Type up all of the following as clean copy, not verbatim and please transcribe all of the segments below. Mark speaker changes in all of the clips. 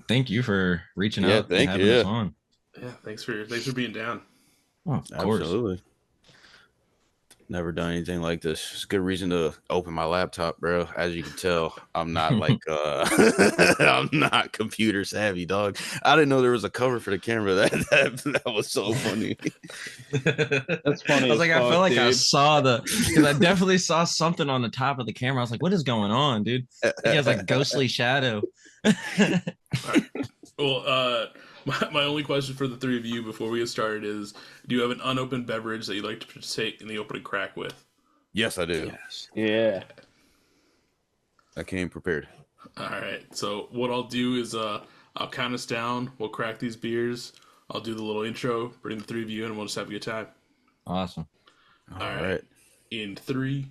Speaker 1: thank you for reaching
Speaker 2: Yeah,
Speaker 1: out and
Speaker 2: thank you.
Speaker 1: having us
Speaker 2: Yeah,
Speaker 1: on.
Speaker 3: Yeah, thanks for being down.
Speaker 1: Oh, of course.
Speaker 2: absolutely. Never done anything like this. It's a good reason to open my laptop, bro. As you can tell, I'm not like I'm not computer savvy, dog. I didn't know there was a cover for the camera. That was so funny.
Speaker 4: That's
Speaker 1: I
Speaker 4: funny
Speaker 1: was
Speaker 4: as
Speaker 1: like, I
Speaker 4: fuck,
Speaker 1: felt like I
Speaker 4: dude.
Speaker 1: saw because I definitely saw something on the top of the camera. I was like, what is going on, dude? He has like ghostly shadow.
Speaker 3: All right. Well, my only question for the three of you before we get started is: do you have an unopened beverage that you'd like to participate in the opening crack with?
Speaker 2: Yes, I do.
Speaker 1: Yes.
Speaker 4: Yeah.
Speaker 2: I came prepared.
Speaker 3: All right. So what I'll do is I'll count us down. We'll crack these beers. I'll do the little intro, bring the three of you in, and we'll just have a good time.
Speaker 1: Awesome.
Speaker 2: All right.
Speaker 3: In 3,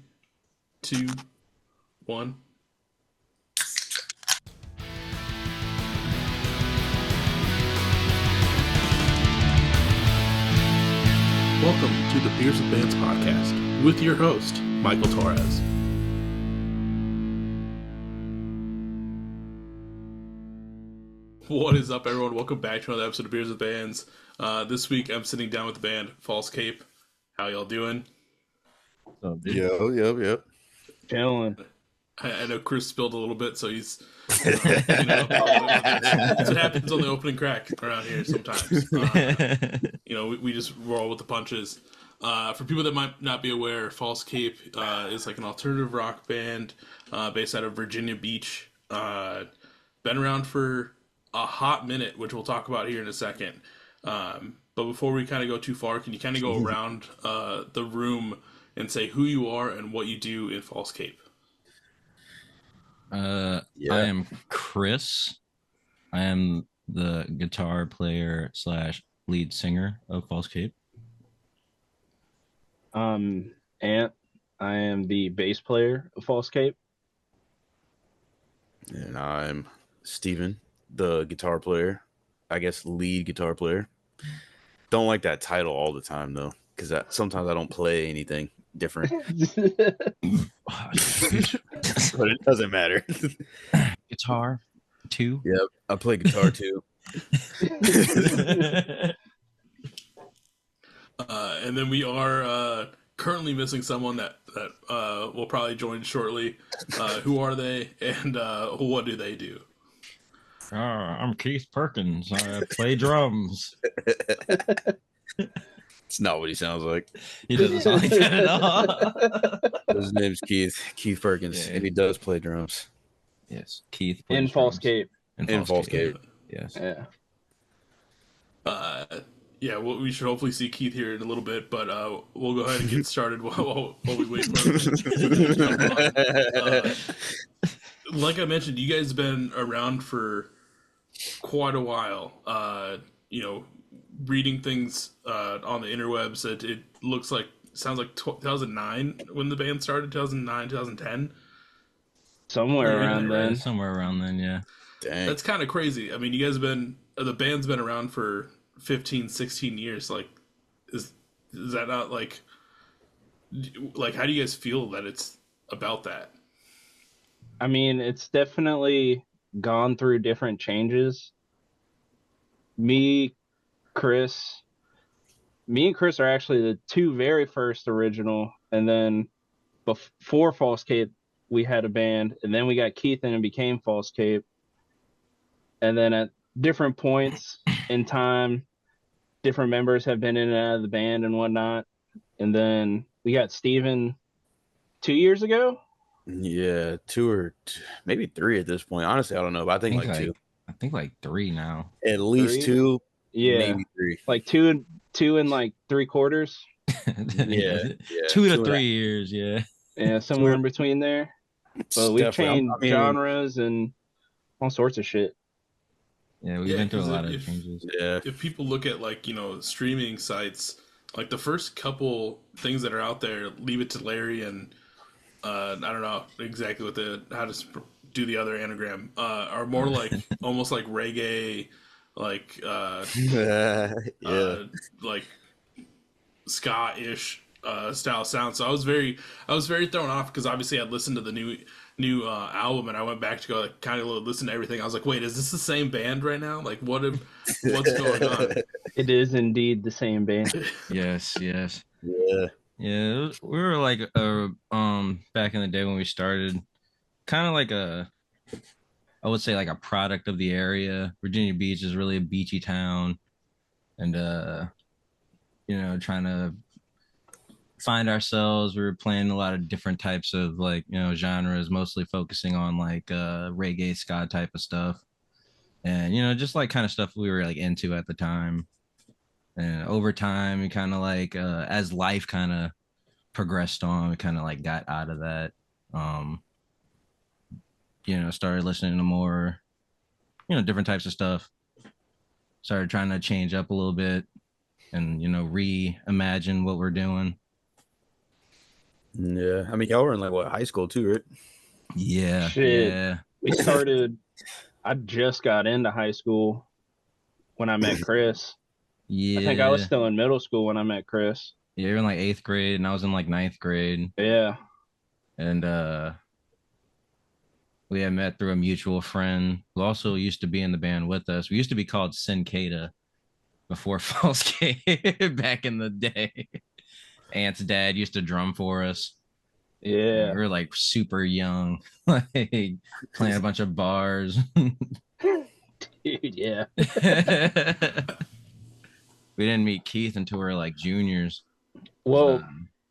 Speaker 3: 2, 1. Welcome to the Beers with Bands podcast with your host, Michael Torres. What is up, everyone? Welcome back to another episode of Beers with Bands. This week, I'm sitting down with the band False Cape. How y'all doing?
Speaker 1: So, dude,
Speaker 2: Yep.
Speaker 4: Chilling.
Speaker 3: I know Chris spilled a little bit, so he's, that's what happens on the opening crack around here sometimes. We just roll with the punches. For people that might not be aware, False Cape is like an alternative rock band based out of Virginia Beach. Been around for a hot minute, which we'll talk about here in a second. But before we kind of go too far, can you kind of go around the room and say who you are and what you do in False Cape?
Speaker 1: I am Chris. I am the guitar player / lead singer of False Cape.
Speaker 4: Ant. I am the bass player of False Cape.
Speaker 2: And I'm Steven, the guitar player. I guess lead guitar player. Don't like that title all the time though, because sometimes I don't play anything different. But it doesn't matter.
Speaker 1: Guitar 2.
Speaker 2: Yep, I play guitar too.
Speaker 3: And then we are currently missing someone that will probably join shortly. Who are they, and what do they do?
Speaker 1: I'm Keith Perkins. I play drums.
Speaker 2: It's not what he sounds like.
Speaker 1: He doesn't sound like that at all.
Speaker 2: His name's Keith Perkins,
Speaker 1: Yeah.
Speaker 2: and he does play drums.
Speaker 1: Yes, Keith
Speaker 4: In
Speaker 1: plays
Speaker 4: False
Speaker 1: drums.
Speaker 4: Cape.
Speaker 2: In False Cape.
Speaker 1: Yes.
Speaker 4: Yeah.
Speaker 3: Yeah, well, we should hopefully see Keith here in a little bit, but we'll go ahead and get started while we wait for him. Like I mentioned, you guys have been around for quite a while. Reading things on the interwebs, it sounds like 2009 when the band started, 2009, 2010.
Speaker 4: Somewhere around then.
Speaker 1: Somewhere around then, yeah.
Speaker 2: Dang.
Speaker 3: That's kind of crazy. I mean, you guys have been, the band's been around for 15, 16 years. Like, is that not like, how do you guys feel that it's about that?
Speaker 4: I mean, it's definitely gone through different changes. Me and Chris are actually the two very first original, and then before False Cape, we had a band, and then we got Keith in and became False Cape. And then at different points in time, different members have been in and out of the band and whatnot. And then we got Steven 2 years ago.
Speaker 2: Yeah, 2 or maybe 3 at this point. Honestly, I don't know, but I think like 2.
Speaker 1: I think like 3 now.
Speaker 2: At least
Speaker 4: 3?
Speaker 2: 2,
Speaker 4: Yeah,
Speaker 2: maybe 3.
Speaker 4: like two and like 3/4.
Speaker 2: Yeah,
Speaker 1: 2 to 3 years, yeah.
Speaker 4: Yeah, somewhere in between there. But we've changed genres and all sorts of shit.
Speaker 1: Yeah, we've been through a lot of changes.
Speaker 2: Yeah.
Speaker 3: If people look at streaming sites, like the first couple things that are out there, Leave It to Larry and I don't know exactly how to do the other anagram, are more like almost like reggae, like like ska-ish style sound. So I was very thrown off because obviously I'd listened to the new album, and I went back to go like, kind of listen to everything. I was like, wait, is this the same band right now? Like, what's going on?
Speaker 4: It is indeed the same band.
Speaker 1: Yes, yes.
Speaker 2: Yeah.
Speaker 1: Yeah, we were like back in the day when we started, kind of like I would say like a product of the area. Virginia Beach is really a beachy town, and trying to find ourselves. We were playing a lot of different types of like, genres, mostly focusing on like reggae, ska type of stuff. And just like kind of stuff we were like into at the time. And over time, we kind of like as life kind of progressed on, we kind of like got out of that. Um, started listening to more, different types of stuff. Started trying to change up a little bit and reimagine what we're doing.
Speaker 2: Yeah. I mean, y'all were in like what, high school too, right?
Speaker 1: Yeah.
Speaker 4: Shit.
Speaker 1: Yeah.
Speaker 4: We started. I just got into high school when I met Chris.
Speaker 1: Yeah.
Speaker 4: I think I was still in middle school when I met Chris.
Speaker 1: Yeah, you're in like 8th grade and I was in like 9th grade.
Speaker 4: Yeah.
Speaker 1: And we had met through a mutual friend who also used to be in the band with us. We used to be called Cincada before False Cape back in the day. Aunt's dad used to drum for us.
Speaker 4: Yeah.
Speaker 1: We were like super young, like playing a bunch of bars.
Speaker 4: Dude, yeah.
Speaker 1: We didn't meet Keith until we were like juniors.
Speaker 4: Well,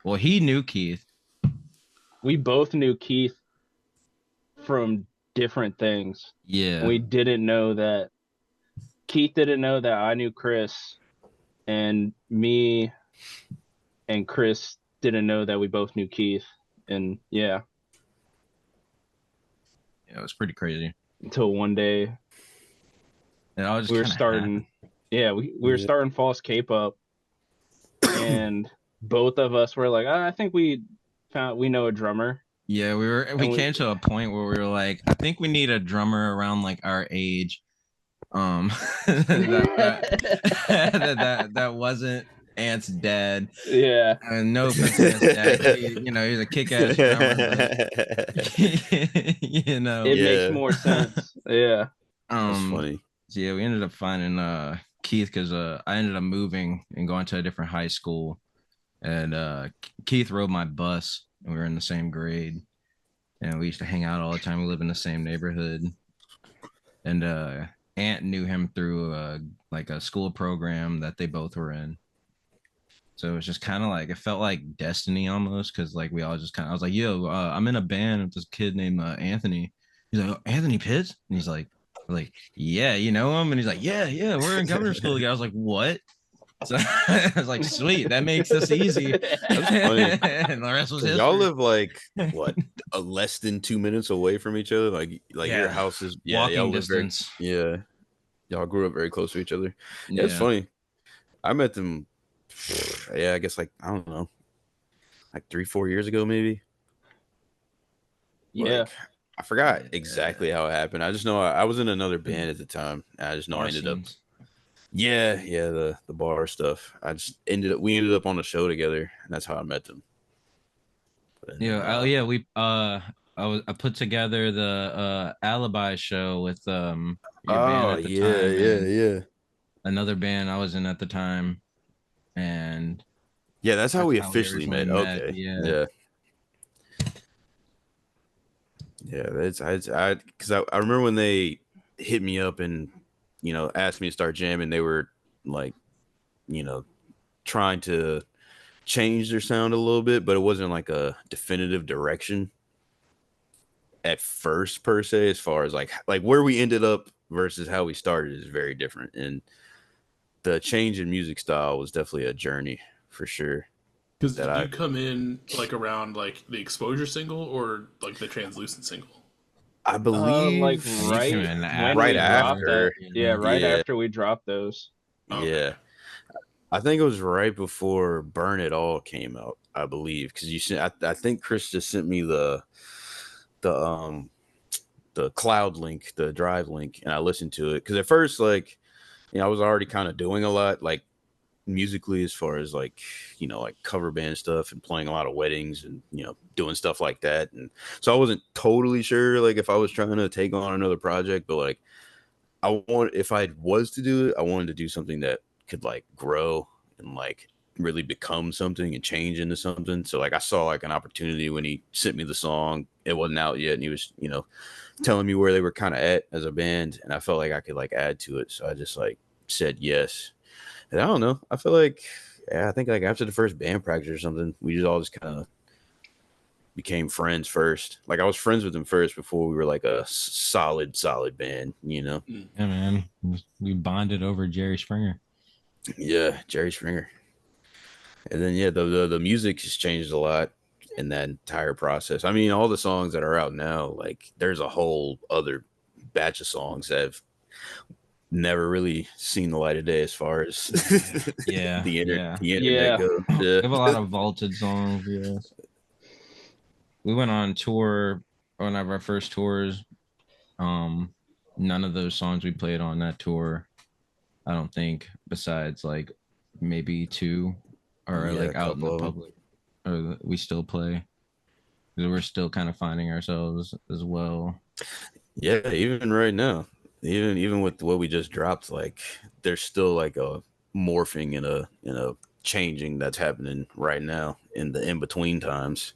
Speaker 1: Well, he knew Keith.
Speaker 4: we both knew Keith from different things.
Speaker 1: Yeah.
Speaker 4: We didn't know that Keith didn't know that I knew Chris, and me and Chris didn't know that we both knew Keith. And yeah,
Speaker 1: It was pretty crazy.
Speaker 4: until one day
Speaker 1: And I was
Speaker 4: we were starting. Yeah, we were starting False Cape up, and both of us were like, I think we know a drummer.
Speaker 1: Yeah, we came to a point where we were like, I think we need a drummer around like our age. That wasn't Ant's dad.
Speaker 4: Yeah.
Speaker 1: No offense to Ant's dad. He's a kick-ass drummer.
Speaker 4: It makes more sense. Yeah.
Speaker 2: That's funny.
Speaker 1: So yeah, we ended up finding Keith because I ended up moving and going to a different high school, and Keith rode my bus, and we were in the same grade, and we used to hang out all the time. We live in the same neighborhood, and Ant knew him through like a school program that they both were in. So it was just kind of like, it felt like destiny almost, because like we all just kind of, I was like, yo, I'm in a band with this kid named Anthony. He's like, oh, Anthony Pitts? And he's like, yeah, you know him? And he's like, yeah, we're in governor school together. I was like, what? So I was like, sweet, that makes this easy.
Speaker 2: That's funny.
Speaker 1: And the rest was history.
Speaker 2: Y'all live like what, less than 2 minutes away from each other? Like your house is
Speaker 1: walking
Speaker 2: y'all
Speaker 1: distance.
Speaker 2: Y'all grew up very close to each other. Yeah, it's funny. I met them. I guess like, I don't know, like 3-4 years ago maybe.
Speaker 4: Yeah.
Speaker 2: Like, I forgot exactly how it happened. I just know I was in another band at the time. And I just know I ended up. Yeah, the bar stuff. We ended up on a show together, and that's how I met them. But,
Speaker 1: we I put together the Alibi show with your band at the time.
Speaker 2: Yeah.
Speaker 1: Another band I was in at the time, and
Speaker 2: that's how we officially met. Okay, yeah. That's because I remember when they hit me up and asked me to start jamming. They were like, trying to change their sound a little bit, but it wasn't like a definitive direction at first per se. As far as like where we ended up versus how we started is very different, and the change in music style was definitely a journey for sure.
Speaker 3: Because did you come in like around like the Exposure single or like the Translucent single?
Speaker 2: I believe
Speaker 4: like right after. After we dropped those.
Speaker 3: Okay.
Speaker 2: Yeah, I think it was right before Burn It All came out. I believe because you sent. I think Chris just sent me the cloud link, the drive link, and I listened to it because at first, like, I was already kind of doing a lot, like musically, as far as like, you know, like cover band stuff and playing a lot of weddings and, you know, doing stuff like that. And so I wasn't totally sure like if I was trying to take on another project, but like if I was to do it, I wanted to do something that could like grow and like really become something and change into something. So like I saw like an opportunity when he sent me the song. It wasn't out yet, and he was, you know, telling me where they were kind of at as a band, and I felt like I could like add to it. So I just like said yes. And I don't know. I feel like, yeah, I think like after the first band practice or something, we just all just kind of became friends first. Like I was friends with him first before we were like a solid band, you know?
Speaker 1: Yeah, man. We bonded over Jerry Springer.
Speaker 2: Yeah, Jerry Springer. And then yeah, the music has changed a lot in that entire process. I mean, all the songs that are out now, like there's a whole other batch of songs that have never really seen the light of day as far as
Speaker 1: Yeah,
Speaker 2: the internet
Speaker 4: Yeah.
Speaker 2: goes.
Speaker 1: We
Speaker 2: Yeah.
Speaker 1: have a lot of vaulted songs. Yeah. We went on tour, one of our first tours. None of those songs we played on that tour, I don't think, besides like maybe two, are
Speaker 2: Yeah,
Speaker 1: like
Speaker 2: a
Speaker 1: out in the
Speaker 2: couple of 'em.
Speaker 1: public, or we still play. 'Cause we're still kind of finding ourselves as well.
Speaker 2: Yeah, even right now, even with what we just dropped, like there's still like a morphing and a changing that's happening right now in the in between times.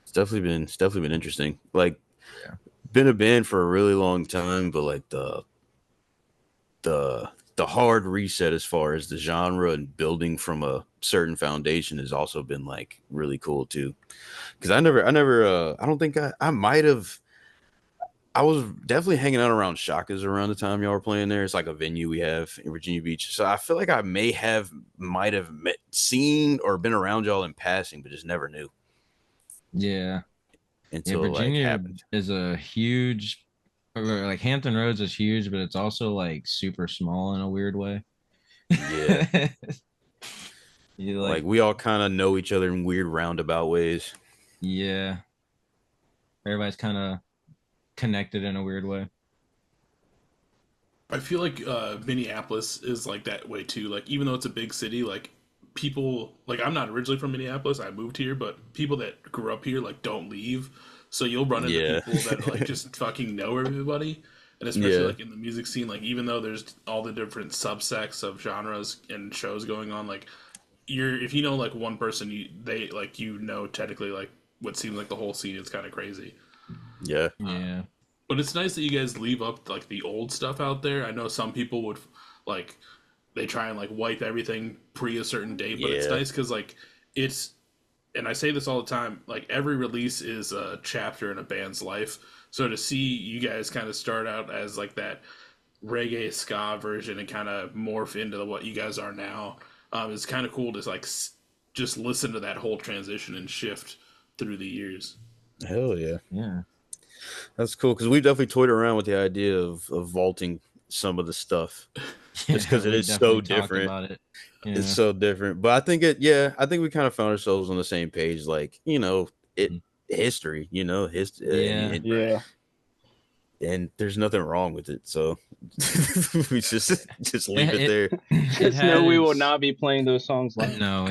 Speaker 2: It's definitely been interesting. Like
Speaker 1: Yeah.
Speaker 2: been a band for a really long time, but like the hard reset as far as the genre and building from a certain foundation has also been like really cool too. Because I don't think I might have. I was definitely hanging out around Shaka's around the time y'all were playing there. It's like a venue we have in Virginia Beach. So I feel like I might have seen or been around y'all in passing, but just never knew
Speaker 1: Yeah.
Speaker 2: until it like
Speaker 1: Virginia
Speaker 2: happened.
Speaker 1: is a huge, or like Hampton Roads is huge, but it's also like super small in a weird way.
Speaker 2: Yeah.
Speaker 1: You
Speaker 2: Like
Speaker 1: like,
Speaker 2: we all kind of know each other in weird roundabout ways.
Speaker 1: yeah, everybody's kind of connected in a weird way.
Speaker 3: I feel like Minneapolis is like that way too. Like even though it's a big city, like people like I'm not originally from Minneapolis. I moved here, but people that grew up here like don't leave. So you'll run into
Speaker 2: Yeah.
Speaker 3: people that like just fucking know everybody. And especially
Speaker 2: Yeah.
Speaker 3: like in the music scene, like even though there's all the different subsects of genres and shows going on, like you're if you know like one person, they like you know technically like what seems like the whole scene is kind of crazy.
Speaker 2: Yeah.
Speaker 1: Yeah.
Speaker 3: But it's nice that you guys leave up like the old stuff out there. I know some people would like they try and like wipe everything pre a certain date, but it's
Speaker 2: Yeah.
Speaker 3: nice because like it's and I say this all the time, like every release is a chapter in a band's life. So to see you guys kind of start out as like that reggae ska version and kind of morph into what you guys are now, is kind of cool to like just listen to that whole transition and shift through the years.
Speaker 2: Hell yeah.
Speaker 1: Yeah.
Speaker 2: That's cool because we've definitely toyed around with the idea of vaulting some of the stuff. Just 'cause it
Speaker 1: We
Speaker 2: is so
Speaker 1: definitely talked
Speaker 2: different.
Speaker 1: about it.
Speaker 2: It's
Speaker 1: Yeah.
Speaker 2: so different. But I think we kind of found ourselves on the same page. Like, you know, history, you know,
Speaker 1: Yeah.
Speaker 4: Yeah.
Speaker 2: and there's nothing wrong with it. So we just leave it there.
Speaker 4: Just know we will not be playing those songs live.
Speaker 1: No.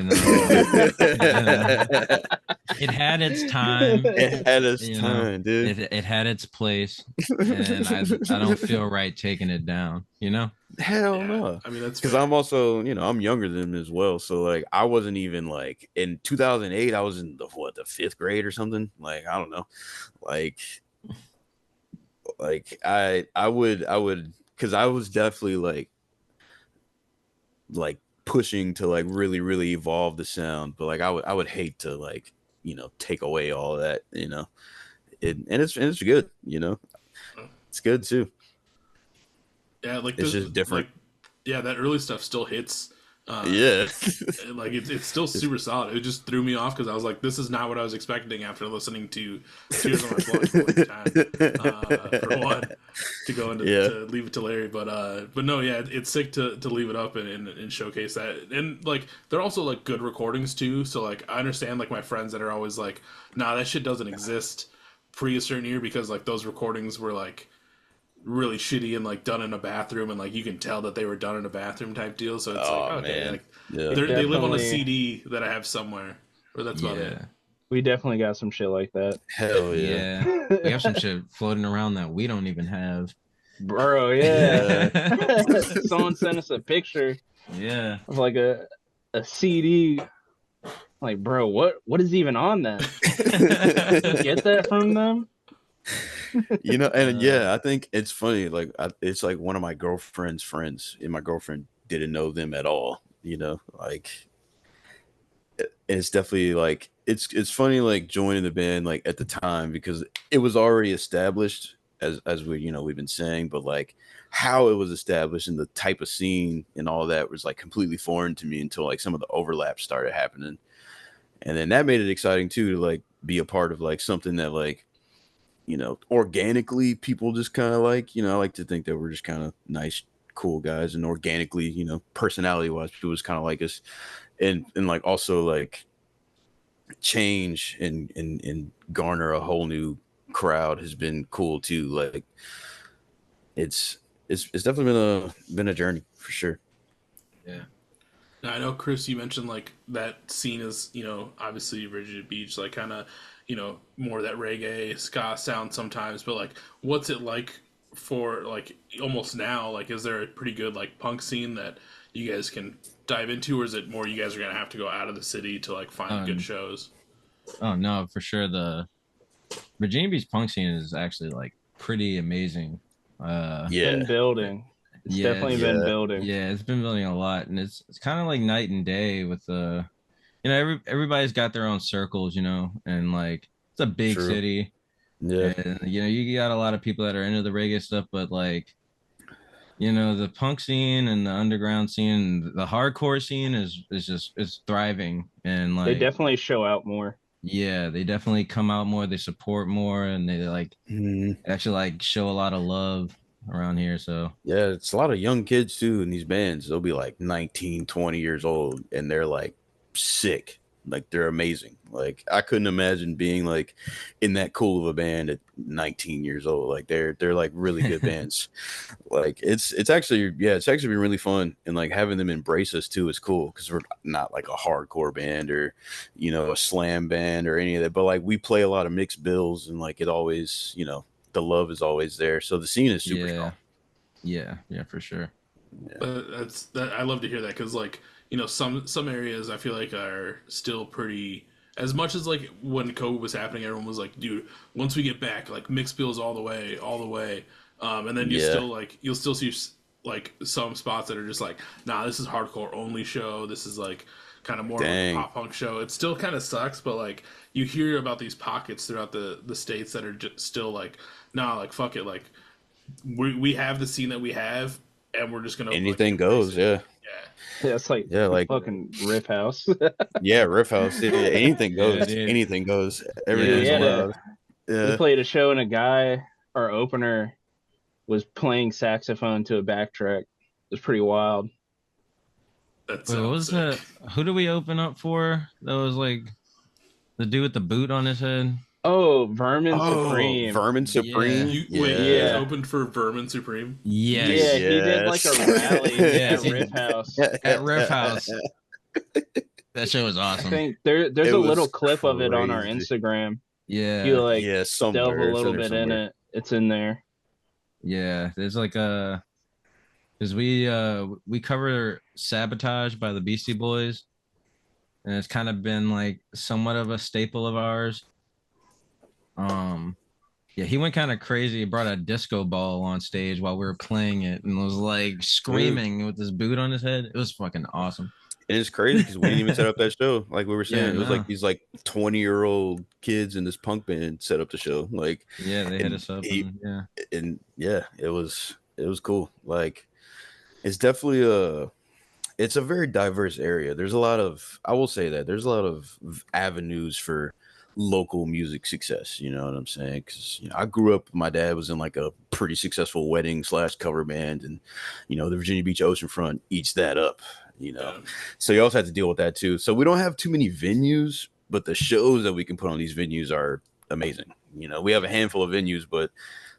Speaker 1: It had its time.
Speaker 2: It had its
Speaker 1: You know,
Speaker 2: time, dude.
Speaker 1: It had its place, and I don't feel right taking it down. You know.
Speaker 2: Hell
Speaker 3: Yeah,
Speaker 2: no.
Speaker 3: I mean that's
Speaker 2: Because
Speaker 3: fair.
Speaker 2: I'm also, you know, I'm younger than him as well. So like I wasn't even like in 2008, I was in the fifth grade or something. Like, I don't know. Like I would because I was definitely like pushing to like really evolve the sound. But like I would hate to like, you know, take away all of that, you know. And it's good, you know. It's good too.
Speaker 3: Yeah, like
Speaker 2: It's just different.
Speaker 3: Like, yeah, that early stuff still hits.
Speaker 2: Yeah.
Speaker 3: Like it's still super solid. It just threw me off because I was like, this is not what I was expecting after listening to Tears on My Blood for like time. For one, to go into to Leave It to Larry, but no, yeah, it's sick to leave it up and showcase that. And like they're also like good recordings too. So like I understand like my friends that are always like, nah, that shit doesn't exist pre a certain year because like those recordings were like really shitty and like done in a bathroom, and like you can tell that they were done in a bathroom type deal. So it's like
Speaker 2: Oh
Speaker 3: okay,
Speaker 2: man,
Speaker 3: like
Speaker 2: yeah.
Speaker 3: they live on a
Speaker 4: Definitely.
Speaker 3: CD that I have somewhere, or that's about it.
Speaker 1: Yeah.
Speaker 4: We definitely got some shit like that.
Speaker 2: Hell yeah.
Speaker 1: Yeah. We have some shit floating around that we don't even have.
Speaker 4: Bro, yeah. Someone sent us a picture
Speaker 1: Yeah.
Speaker 4: of like a CD. Like, bro, what is even on that? You get that from them?
Speaker 2: You know, and
Speaker 1: Uh,
Speaker 2: yeah, I think it's funny. Like, it's like one of my girlfriend's friends, and my girlfriend didn't know them at all. You know, like it's definitely like it's funny like joining the band like at the time because it was already established as we we've been saying, but like how it was established and the type of scene and all that was like completely foreign to me until like some of the overlaps started happening, and then that made it exciting too to like be a part of like something that like organically people just kind of like I like to think that we're just kind of nice cool guys, and organically personality wise people just kind of like us, and like also like change and garner a whole new crowd has been cool too. Like it's definitely been a journey for sure.
Speaker 1: yeah.
Speaker 3: Now, I know, Chris, you mentioned like that scene is, obviously Virginia Beach, like kind of, more that reggae ska sound sometimes, but like, what's it like for like almost now? Like, is there a pretty good like punk scene that you guys can dive into, or is it more you guys are gonna have to go out of the city to like find good shows?
Speaker 1: Oh no, for sure. The Virginia Beach punk scene is actually like pretty amazing.
Speaker 2: Yeah,
Speaker 4: Been building. It's
Speaker 1: yeah,
Speaker 4: definitely
Speaker 2: yeah,
Speaker 4: been building.
Speaker 1: yeah, it's been building a lot, and it's kind of like night and day with everybody's got their own circles, and like it's a big
Speaker 2: true.
Speaker 1: city,
Speaker 2: Yeah,
Speaker 1: and you got a lot of people that are into the reggae stuff, but like the punk scene and the underground scene, the hardcore scene is just it's thriving, and
Speaker 4: They
Speaker 1: like
Speaker 4: definitely show out more.
Speaker 1: yeah, they definitely come out more, they support more, and they like
Speaker 2: Mhm.
Speaker 1: actually like show a lot of love around here. So
Speaker 2: Yeah, it's a lot of young kids too in these bands. They'll be like 19, 20 years old, and they're like sick. Like they're amazing. Like I couldn't imagine being like in that cool of a band at 19 years old. Like they're like really good bands. Like it's actually it's actually been really fun, and like having them embrace us too is cool because we're not like a hardcore band or a slam band or any of that. But like we play a lot of mixed bills, and like it always the love is always there. So the scene is super strong.
Speaker 1: yeah, yeah, for sure.
Speaker 3: That's that. I love to hear that because like some areas I feel like are still pretty. As much as like when COVID was happening, everyone was like, "Dude, once we get back, like mixed bills all the way, all the way." And then
Speaker 2: Yeah.
Speaker 3: you'll still see like some spots that are just like, "Nah, this is hardcore only show. This is like kind of more of a
Speaker 2: Dang.
Speaker 3: pop punk show." It still kind of sucks, but like you hear about these pockets throughout the states that are just still like, "Nah, like fuck it, like we have the scene that we have, and we're just gonna like,
Speaker 2: Anything
Speaker 3: embrace
Speaker 2: goes.
Speaker 3: it."
Speaker 2: Yeah.
Speaker 3: Yeah.
Speaker 4: Yeah, it's like
Speaker 2: Yeah. Like
Speaker 4: fucking Riff House.
Speaker 2: yeah, Riff House. Yeah, anything
Speaker 1: Yeah,
Speaker 2: goes.
Speaker 1: dude.
Speaker 2: Anything goes.
Speaker 1: Yeah,
Speaker 4: Dude,
Speaker 2: Everything's
Speaker 4: we had
Speaker 2: allowed.
Speaker 4: we
Speaker 2: Yeah.
Speaker 4: played a show and a guy, our opener, was playing saxophone to a backtrack. It was pretty wild.
Speaker 3: That
Speaker 1: Wait, what was
Speaker 3: sick.
Speaker 1: that? Who do we open up for? That was like the dude with the boot on his head.
Speaker 4: Oh, Vermin
Speaker 2: Oh,
Speaker 4: Supreme.
Speaker 2: Vermin Supreme.
Speaker 3: Wait, you
Speaker 4: Yeah.
Speaker 3: guys opened for Vermin Supreme?
Speaker 1: Yes.
Speaker 4: Yeah, he did like a rally
Speaker 1: Yes.
Speaker 4: at Riff House.
Speaker 1: At Riff House. That show was
Speaker 4: I
Speaker 1: awesome.
Speaker 4: think there's
Speaker 2: It
Speaker 4: a
Speaker 2: was
Speaker 4: little clip of it on our
Speaker 2: crazy.
Speaker 4: Instagram.
Speaker 1: Yeah.
Speaker 4: You like
Speaker 2: Yeah, somewhere.
Speaker 4: delve a
Speaker 2: It's
Speaker 4: little
Speaker 2: in there
Speaker 4: bit in
Speaker 2: somewhere.
Speaker 4: it. It's in there.
Speaker 1: Yeah. There's like because we cover Sabotage by the Beastie Boys, and it's kind of been like somewhat of a staple of ours. Yeah, he went kind of crazy. He brought a disco ball on stage while we were playing it and was like screaming with his boot on his head. It was fucking awesome.
Speaker 2: And it's crazy because we didn't even set up that show. Like we were saying,
Speaker 1: Yeah,
Speaker 2: it was
Speaker 1: no.
Speaker 2: like these like 20-year-old kids in this punk band set up the show. Like
Speaker 1: Yeah, they hit
Speaker 2: and
Speaker 1: us up.
Speaker 2: he-
Speaker 1: And, yeah.
Speaker 2: and yeah, it was cool. Like it's definitely it's a very diverse area. There's a lot of I will say that there's a lot of avenues for local music success. You know what I'm saying? Because I grew up. My dad was in like a pretty successful wedding / cover band, and the Virginia Beach Oceanfront eats that up. So you also have to deal with that too. So we don't have too many venues, but the shows that we can put on these venues are amazing. We have a handful of venues, but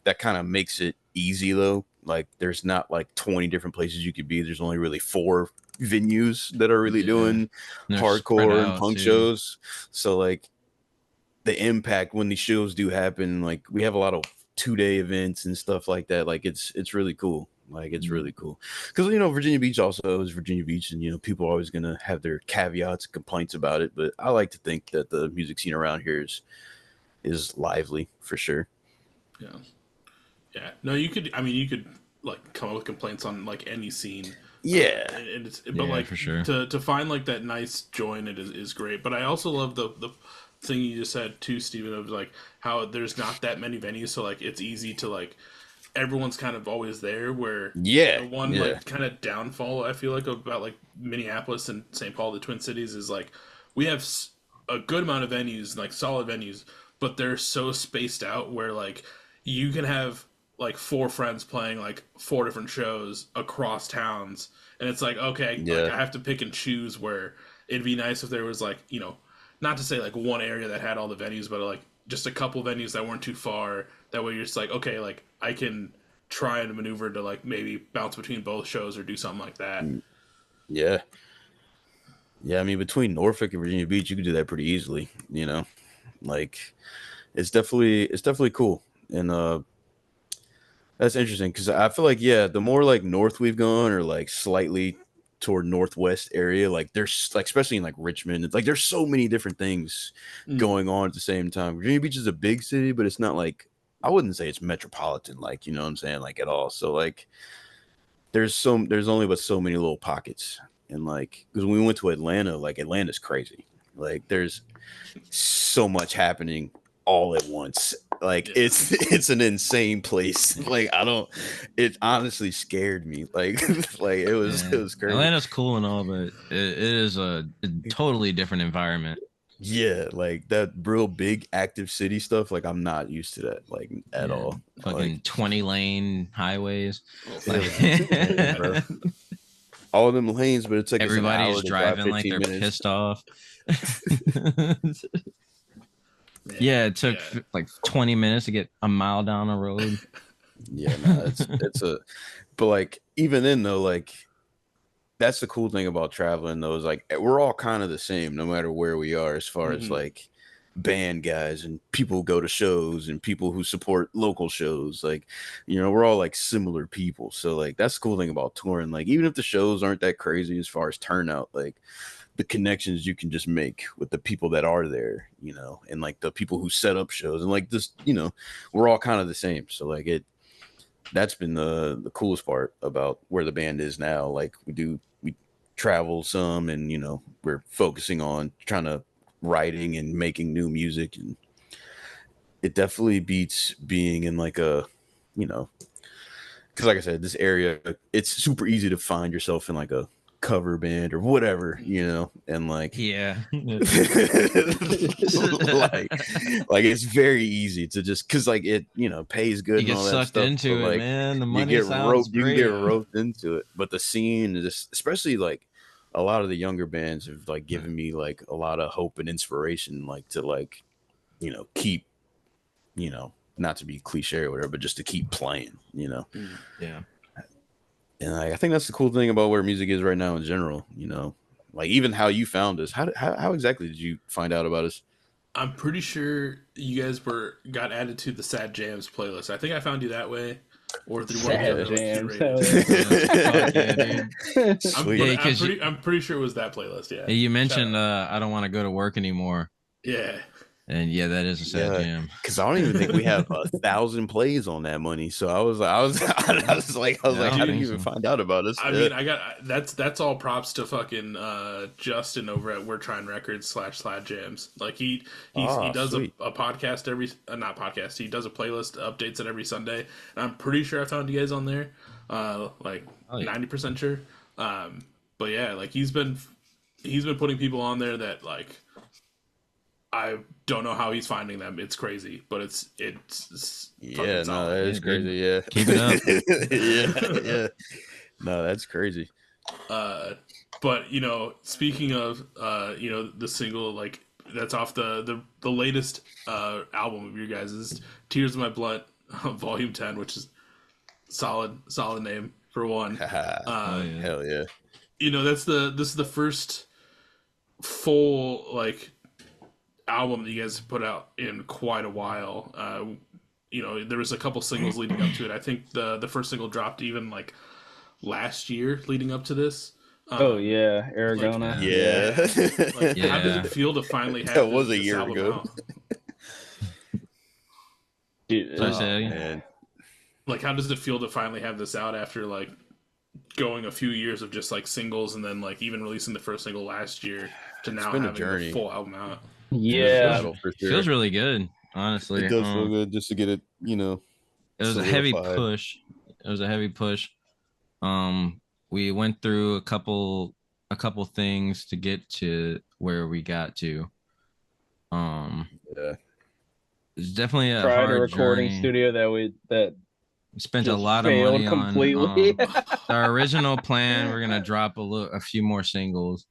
Speaker 2: that kind of makes it easy though. Like there's not like 20 different places you could be. There's only really 4 venues that are really doing
Speaker 1: And they're spread
Speaker 2: hardcore and
Speaker 1: out,
Speaker 2: punk
Speaker 1: too.
Speaker 2: shows. So like the impact when these shows do happen, like we have a lot of 2-day events and stuff like that. Like it's really cool. Like it's really cool because Virginia Beach also is Virginia Beach, and people are always gonna have their caveats and complaints about it. But I like to think that the music scene around here is lively for sure.
Speaker 3: Yeah. No, you could. I mean, you could like come up with complaints on like any scene.
Speaker 2: Yeah,
Speaker 3: and it's
Speaker 1: Yeah,
Speaker 3: like
Speaker 1: for sure.
Speaker 3: to find like that nice joy in it is great. But I also love the thing you just said too, Steven, of like how there's not that many venues, so like it's easy to like everyone's kind of always there. Where
Speaker 2: yeah,
Speaker 3: the one
Speaker 2: yeah.
Speaker 3: like kind of downfall I feel like about like Minneapolis and St. Paul, the Twin Cities, is like we have a good amount of venues, like solid venues, but they're so spaced out where like you can have like 4 friends playing like 4 different shows across towns, and it's like okay,
Speaker 2: Yeah.
Speaker 3: like I have to pick and choose. Where it'd be nice if there was like not to say like one area that had all the venues, but like just a couple venues that weren't too far. That way you're just like okay, like I can try and maneuver to like maybe bounce between both shows or do something like that.
Speaker 2: Yeah. I mean, between Norfolk and Virginia Beach, you could do that pretty easily. Like it's definitely cool, and that's interesting because I feel like the more like north we've gone or like slightly toward northwest area, like there's like especially in like Richmond, it's like there's so many different things going on at the same time. Virginia Beach is a big city, but it's not like I wouldn't say it's metropolitan, like what I'm saying, like at all. So like there's only but so many little pockets, and like because when we went to Atlanta, like Atlanta's crazy. Like there's so much happening all at once. Like it's an insane place. Like it honestly scared me. Like like it was crazy.
Speaker 1: Atlanta's cool and all, but it is a totally different environment.
Speaker 2: Yeah, like that real big active city stuff. Like I'm not used to that, like at all.
Speaker 1: Fucking
Speaker 2: Like
Speaker 1: 20-lane highways.
Speaker 2: Yeah, bro. All of them lanes, but it's like
Speaker 1: Everybody's
Speaker 2: it's an hour to
Speaker 1: driving like they're
Speaker 2: 15 minutes.
Speaker 1: pissed off. Yeah, it took like 20 minutes to get a mile down the road.
Speaker 2: Yeah, no, but like even then though, like that's the cool thing about traveling though, is like we're all kind of the same no matter where we are as far as like band guys and people who go to shows and people who support local shows. Like, we're all like similar people. So like that's the cool thing about touring. Like even if the shows aren't that crazy as far as turnout, like the connections you can just make with the people that are there, and like the people who set up shows and like this, we're all kind of the same. So like that's been the coolest part about where the band is now. Like we travel some, and we're focusing on trying to writing and making new music, and it definitely beats being in like a because like I said, this area, it's super easy to find yourself in like a cover band or whatever, and like
Speaker 1: Yeah.
Speaker 2: like it's very easy to just because like it pays good
Speaker 1: You get
Speaker 2: and all that
Speaker 1: sucked
Speaker 2: stuff,
Speaker 1: into
Speaker 2: but,
Speaker 1: it,
Speaker 2: like,
Speaker 1: man. The
Speaker 2: you
Speaker 1: money
Speaker 2: get
Speaker 1: sounds
Speaker 2: roped,
Speaker 1: great.
Speaker 2: you can get roped into it. But the scene is especially like a lot of the younger bands have like given me like a lot of hope and inspiration, like to like keep not to be cliche or whatever, but just to keep playing,
Speaker 1: Yeah.
Speaker 2: And I think that's the cool thing about where music is right now in general, like even how you found us. How exactly did you find out about us?
Speaker 3: I'm pretty sure you guys got added to the Sad Jams playlist. I think I found you that way, or through one of the other like,
Speaker 4: Jams.
Speaker 3: curated. I'm pretty sure it was that playlist. Yeah.
Speaker 1: You mentioned I don't want to go to work anymore.
Speaker 3: Yeah.
Speaker 1: And yeah, that is a sad jam.
Speaker 2: Because I don't even think we have 1,000 plays on that money. So I was like, how did you even find out about us?
Speaker 3: I mean, that's all props to fucking Justin over at We're Trying Records /Slad Jams. Like he does a podcast not podcast. He does a playlist updates it every Sunday, and I'm pretty sure I found you guys on there. 90% sure. But yeah, like he's been putting people on there that like. I don't know how he's finding them. It's crazy, but it's
Speaker 2: yeah, no, that is crazy. Yeah,
Speaker 1: keep it up.
Speaker 2: yeah. No, that's crazy.
Speaker 3: But speaking of the single like that's off the latest album of your guys' Tears in My Blood. Volume 10, which is solid name for one.
Speaker 1: Oh, yeah.
Speaker 2: Hell yeah.
Speaker 3: You know, this is the first full like album that you guys put out in quite a while. You know, there was a couple singles leading up to it. I think the first single dropped even like last year leading up to this.
Speaker 4: Oh yeah, Aragona.
Speaker 2: Yeah.
Speaker 3: Like, how does
Speaker 1: Yeah.
Speaker 3: it feel to finally have
Speaker 2: That was a
Speaker 3: this
Speaker 2: year
Speaker 3: album
Speaker 2: ago.
Speaker 3: out?
Speaker 4: Dude,
Speaker 1: So I
Speaker 2: Oh,
Speaker 1: said,
Speaker 2: man.
Speaker 3: Like, how does it feel to finally have this out after like going a few years of just like singles and then like even releasing the first single last year to now
Speaker 2: been a
Speaker 3: having
Speaker 2: journey.
Speaker 3: the full album out?
Speaker 4: yeah.
Speaker 2: Battle for sure.
Speaker 1: feels really good, honestly.
Speaker 2: It does feel good just to get it, you know.
Speaker 1: It was a heavy
Speaker 2: solidified.
Speaker 1: push. It was a heavy push. We went through a couple things to get to where we got to.
Speaker 2: Yeah.
Speaker 1: It's definitely a
Speaker 4: Tried a
Speaker 1: hard
Speaker 4: recording
Speaker 1: journey.
Speaker 4: studio that
Speaker 1: We spent a
Speaker 4: just
Speaker 1: lot of
Speaker 4: failed
Speaker 1: money
Speaker 4: completely.
Speaker 1: on. Our original plan, we're gonna drop a few more singles.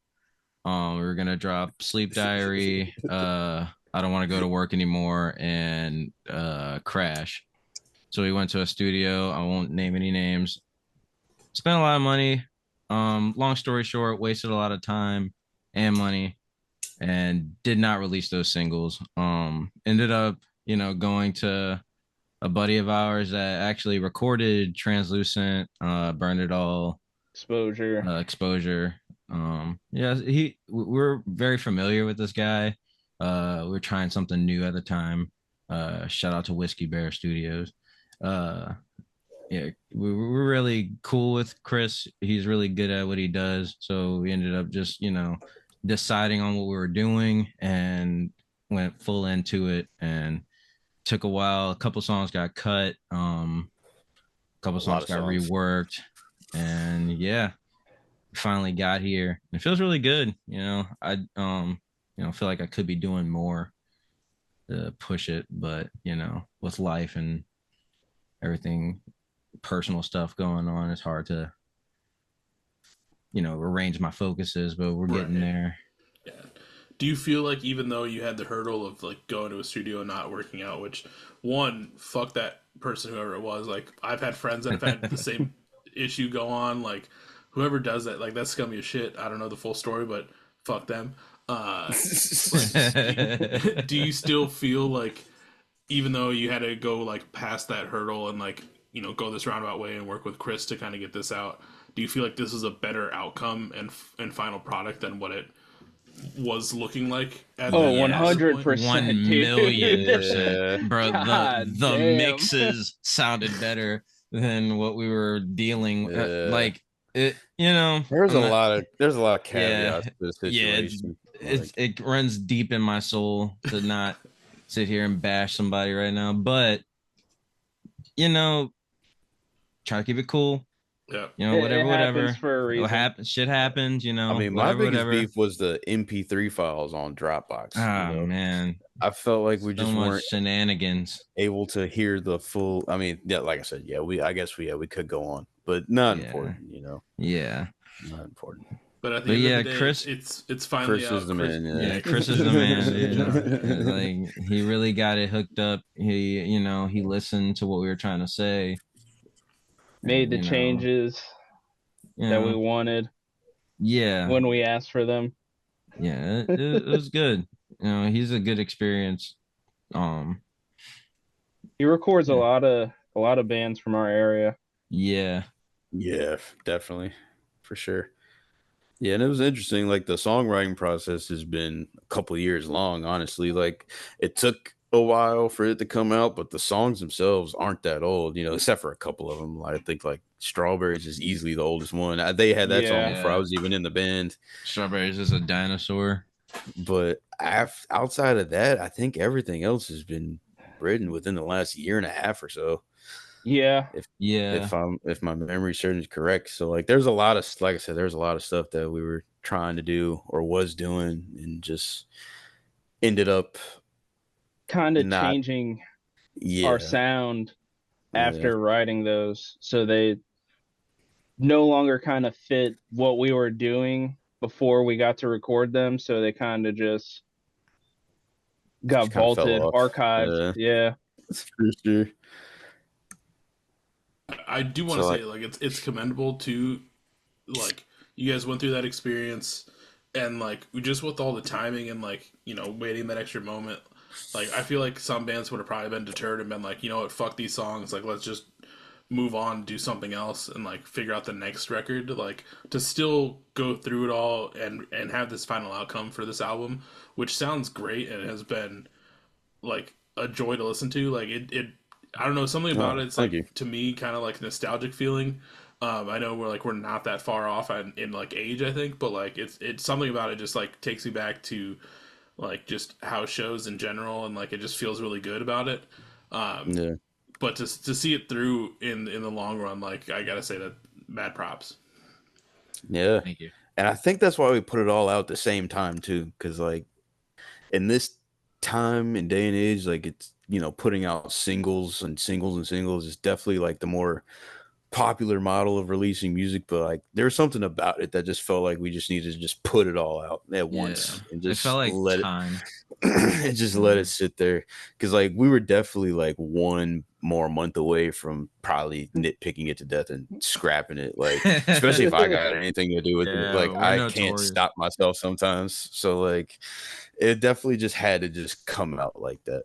Speaker 1: We were gonna drop Sleep Diary, I Don't Want to Go to Work Anymore, and Crash. So we went to a studio. I won't name any names. Spent a lot of money. Long story short, wasted a lot of time and money, and did not release those singles. Ended up, going to a buddy of ours that actually recorded Translucent, Burned It All,
Speaker 4: Exposure.
Speaker 1: Yeah, we're very familiar with this guy. We were trying something new at the time. Shout out to Whiskey Bear Studios. Yeah, we're really cool with Chris. He's really good at what he does. So we ended up just, deciding on what we were doing and went full into it, and took a while. A couple songs got cut. A couple songs got reworked, and yeah, finally got here. It feels really good. I feel like I could be doing more to push it, but with life and everything, personal stuff going on, it's hard to arrange my focuses, but we're getting there.
Speaker 3: Yeah. Do you feel like even though you had the hurdle of like going to a studio and not working out, which one, fuck that person, whoever it was, like I've had friends that have had the same issue go on, like whoever does that, like that's scummy as shit. I don't know the full story, but fuck them. Do you still feel like even though you had to go like past that hurdle and like, go this roundabout way and work with Chris to kind of get this out, do you feel like this is a better outcome and final product than what it was looking like at
Speaker 4: 100%,
Speaker 1: 1,000,000%, bro.
Speaker 4: God
Speaker 1: The
Speaker 4: damn.
Speaker 1: mixes sounded better than what we were dealing with. Like it,
Speaker 2: there's a lot of caveats to the
Speaker 1: yeah,
Speaker 2: situation.
Speaker 1: it runs deep in my soul to not sit here and bash somebody right now, but try to keep it cool.
Speaker 3: Yeah.
Speaker 1: Whatever.
Speaker 4: For a reason.
Speaker 1: Shit happens.
Speaker 2: I mean, my biggest beef was the MP3 files on Dropbox.
Speaker 1: Oh man,
Speaker 2: I felt like we
Speaker 1: so
Speaker 2: just
Speaker 1: much
Speaker 2: weren't
Speaker 1: shenanigans.
Speaker 2: able to hear the full. I mean, yeah, like I said, yeah, we could go on, but not important.
Speaker 1: Yeah.
Speaker 2: Not important.
Speaker 3: But at the end of the day,
Speaker 1: Chris,
Speaker 3: it's finally
Speaker 2: Chris
Speaker 3: out.
Speaker 2: is the man.
Speaker 1: Yeah, Chris is the man. Dude. Like he really got it hooked up. He listened to what we were trying to say,
Speaker 4: Made the changes that we wanted.
Speaker 1: Yeah,
Speaker 4: when we asked for them.
Speaker 1: Yeah, it was good. He's a good experience.
Speaker 4: He records a lot of bands from our area.
Speaker 2: Yeah, definitely, for sure. Yeah, and it was interesting. Like the songwriting process has been a couple years long. Honestly, like it took a while for it to come out, but the songs themselves aren't that old. Except for a couple of them. I think like Strawberries is easily the oldest one. They had that song before I was even in the band.
Speaker 1: Strawberries is a dinosaur.
Speaker 2: But outside of that, I think everything else has been written within the last year and a half or so.
Speaker 4: Yeah.
Speaker 2: If my memory serves correct. So like there's a lot of, like I said, there's a lot of stuff that we were trying to do or was doing and just ended up
Speaker 4: kind of changing our sound after writing those, so they no longer kind of fit what we were doing before we got to record them, so they kind of just got vaulted, archived. Yeah,
Speaker 2: for sure.
Speaker 3: I do want to
Speaker 2: So,
Speaker 3: say like it's commendable to like you guys went through that experience and like just with all the timing and like waiting that extra moment. Like I feel like some bands would have probably been deterred and been like, you know what, fuck these songs, like let's just move on, do something else, and like figure out the next record. Like to still go through it all and have this final outcome for this album, which sounds great and has been like a joy to listen to. Like it I don't know, something about it. It's like to me kind of like nostalgic feeling. I know we're not that far off in like age, I think, but like it's something about it just like takes me back to like just house shows in general, and like it just feels really good about it.
Speaker 2: Yeah.
Speaker 3: But to see it through in the long run, like I gotta say that mad props.
Speaker 2: Yeah.
Speaker 1: Thank you.
Speaker 2: And I think that's why we put it all out at the same time too, because like in this time and day and age, like it's putting out singles and singles and singles is definitely like the more popular model of releasing music, but like there's something about it that just felt like we just needed to just put it all out at once and just
Speaker 1: it felt like
Speaker 2: let
Speaker 1: time.
Speaker 2: it and just let it sit there, because like we were definitely like one more month away from probably nitpicking it to death and scrapping it, like especially if I got anything to do with it. Like I can't stop myself sometimes, so like it definitely just had to just come out like that,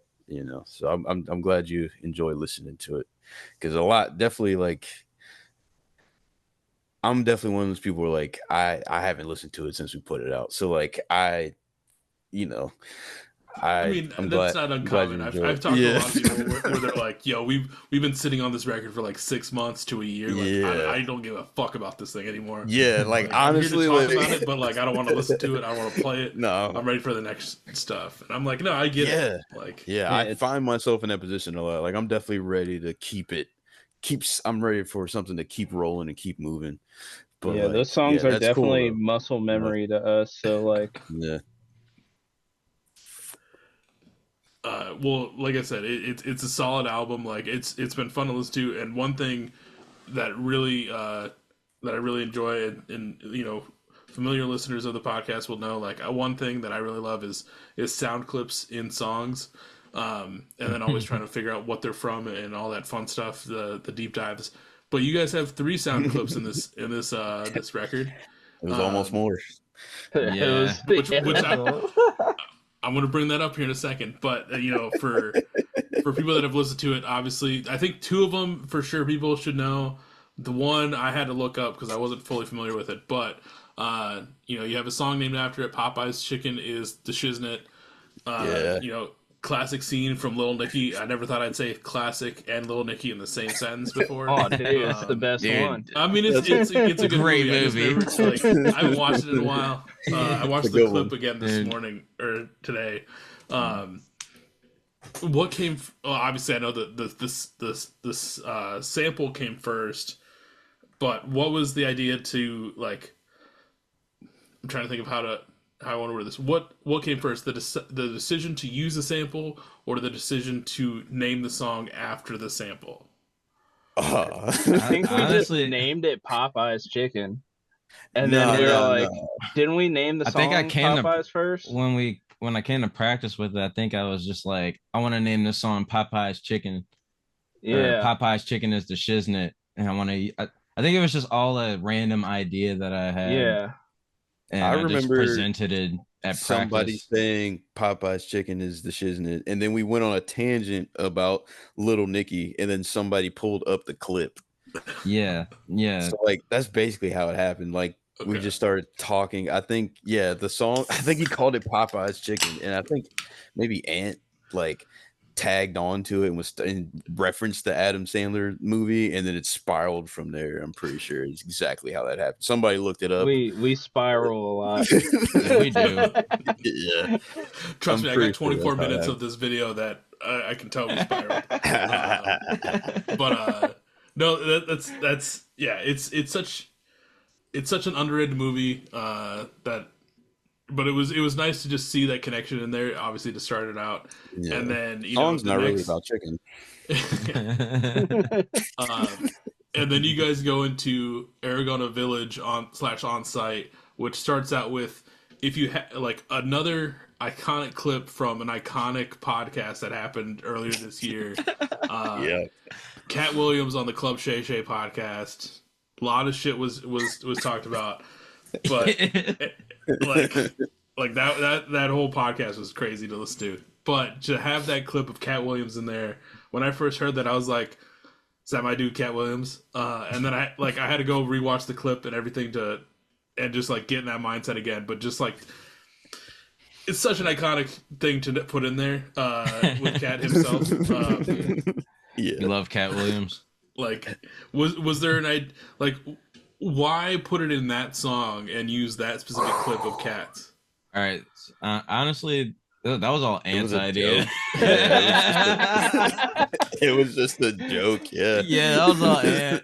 Speaker 2: so I'm glad you enjoy listening to it, because a lot definitely like I'm definitely one of those people where like I haven't listened to it since we put it out. So like I mean,
Speaker 3: I'm that's not uncommon. I've talked to a lot of people where they're like, "Yo, we've been sitting on this record for like 6 months to a year. Like, I don't give a fuck about this thing anymore.
Speaker 2: Yeah, like honestly,
Speaker 3: I'm here to talk about it, but like, I don't want to listen to it. I want to play it.
Speaker 2: No,
Speaker 3: I'm ready for the next stuff. And I'm like, no, I get it. Like,
Speaker 2: I find myself in that position a lot. Like, I'm definitely ready to I'm ready for something to keep rolling and keep moving. But
Speaker 4: yeah, those songs are definitely muscle memory to us. So like,
Speaker 2: yeah.
Speaker 3: Well, like I said, it's a solid album. Like it's been fun to listen to, and one thing that really that I really enjoy, and familiar listeners of the podcast will know, like one thing that I really love is sound clips in songs, and then always trying to figure out what they're from and all that fun stuff, the deep dives. But you guys have 3 sound clips in this this record.
Speaker 2: It was almost more.
Speaker 1: Yeah,
Speaker 3: which I'm going to bring that up here in a second, but for people that have listened to it, obviously, I think 2 of them for sure people should know. The one I had to look up because I wasn't fully familiar with it, but you have a song named after it. Popeye's Chicken is the shiznit. Classic scene from Little Nicky. I never thought I'd say classic and Little Nicky in the same sentence before.
Speaker 4: Oh, dude, it's the best one.
Speaker 3: I mean, it's a good
Speaker 1: great
Speaker 3: movie. I haven't watched it in a while. I watched the clip again this morning or today. What came? Well, obviously, I know that this sample came first, but what was the idea to like? I'm trying to think of how I want to word this. What came first? The decision to use a sample, or the decision to name the song after the sample?
Speaker 4: I think we honestly just named it Popeye's Chicken, and then we were like, didn't we name the song Popeye's first?
Speaker 1: When I came to practice with it, I think I was just like, I want to name this song Popeye's Chicken.
Speaker 4: Yeah,
Speaker 1: Popeye's Chicken is the shiznit, and I think it was just all a random idea that I had.
Speaker 4: Yeah.
Speaker 1: And I remember just presented it at
Speaker 2: somebody
Speaker 1: practice.
Speaker 2: saying Popeye's Chicken is the shiznit, and then we went on a tangent about Little Nicky, and then somebody pulled up the clip.
Speaker 1: Yeah.
Speaker 2: So like that's basically how it happened. Like we just started talking. I think the song. I think he called it Popeye's Chicken, and I think maybe Ant like tagged onto it and was referenced the Adam Sandler movie, and then it spiraled from there. I'm pretty sure it's exactly how that happened. Somebody looked it up.
Speaker 4: We spiral a lot.
Speaker 1: Yeah, we do.
Speaker 2: Yeah.
Speaker 3: Trust me, I got 24 minutes of this video that I can tell we spiraled. But no, that's yeah. It's such an underrated movie but it was nice to just see that connection in there, obviously, to start it out. Yeah. And then
Speaker 2: song's not really about chicken.
Speaker 3: And then you guys go into Aragona Village on site, which starts out with, if you like another iconic clip from an iconic podcast that happened earlier this year. Cat Williams on the Club Shay Shay podcast. A lot of shit was talked about, but like that whole podcast was crazy to listen to. But to have that clip of Cat Williams in there, when I first heard that, I was like, "Is that my dude, Cat Williams?" And then I had to go rewatch the clip and everything and just like get in that mindset again. But just like, it's such an iconic thing to put in there with Cat himself.
Speaker 2: Yeah,
Speaker 1: You love Cat Williams.
Speaker 3: Like, was there why put it in that song and use that specific clip of Cats?
Speaker 1: All right. Honestly, that was all Ant's idea.
Speaker 2: It was just a joke. Yeah.
Speaker 1: Yeah, that was all Ant.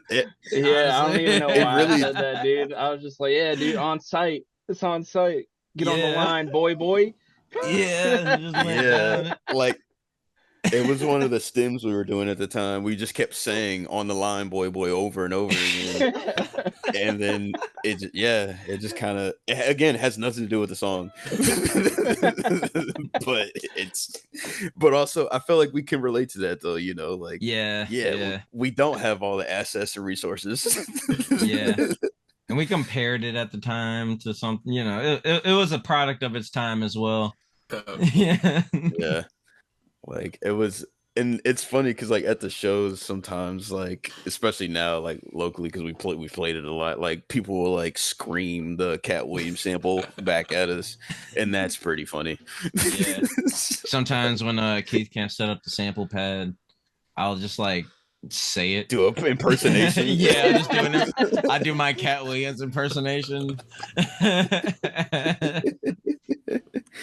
Speaker 4: Yeah, I don't even know why
Speaker 2: really-
Speaker 4: I said that, dude. I was just like, yeah, dude, on site. It's on site. Get on the
Speaker 1: Yeah.
Speaker 4: line, boy.
Speaker 1: Yeah, just went down.
Speaker 2: Yeah, like it was one of the stems we were doing at the time. We just kept saying "on the line, boy, over and over again." And then it just kind of, again, has nothing to do with the song. But also I feel like we can relate to that though, you know, like
Speaker 1: Yeah.
Speaker 2: we don't have all the assets and resources.
Speaker 1: Yeah. And we compared it at the time to something, you know, it was a product of its time as well. Yeah.
Speaker 2: Yeah, like it was. And it's funny because like at the shows sometimes, like especially now, like locally, because we played it a lot, like people will like scream the Cat Williams sample back at us, and that's pretty funny.
Speaker 1: Yeah. Sometimes when Keith can't set up the sample pad, I'll just like say it.
Speaker 2: Do a impersonation.
Speaker 1: Yeah, I'm just doing it. I do my Cat Williams impersonation.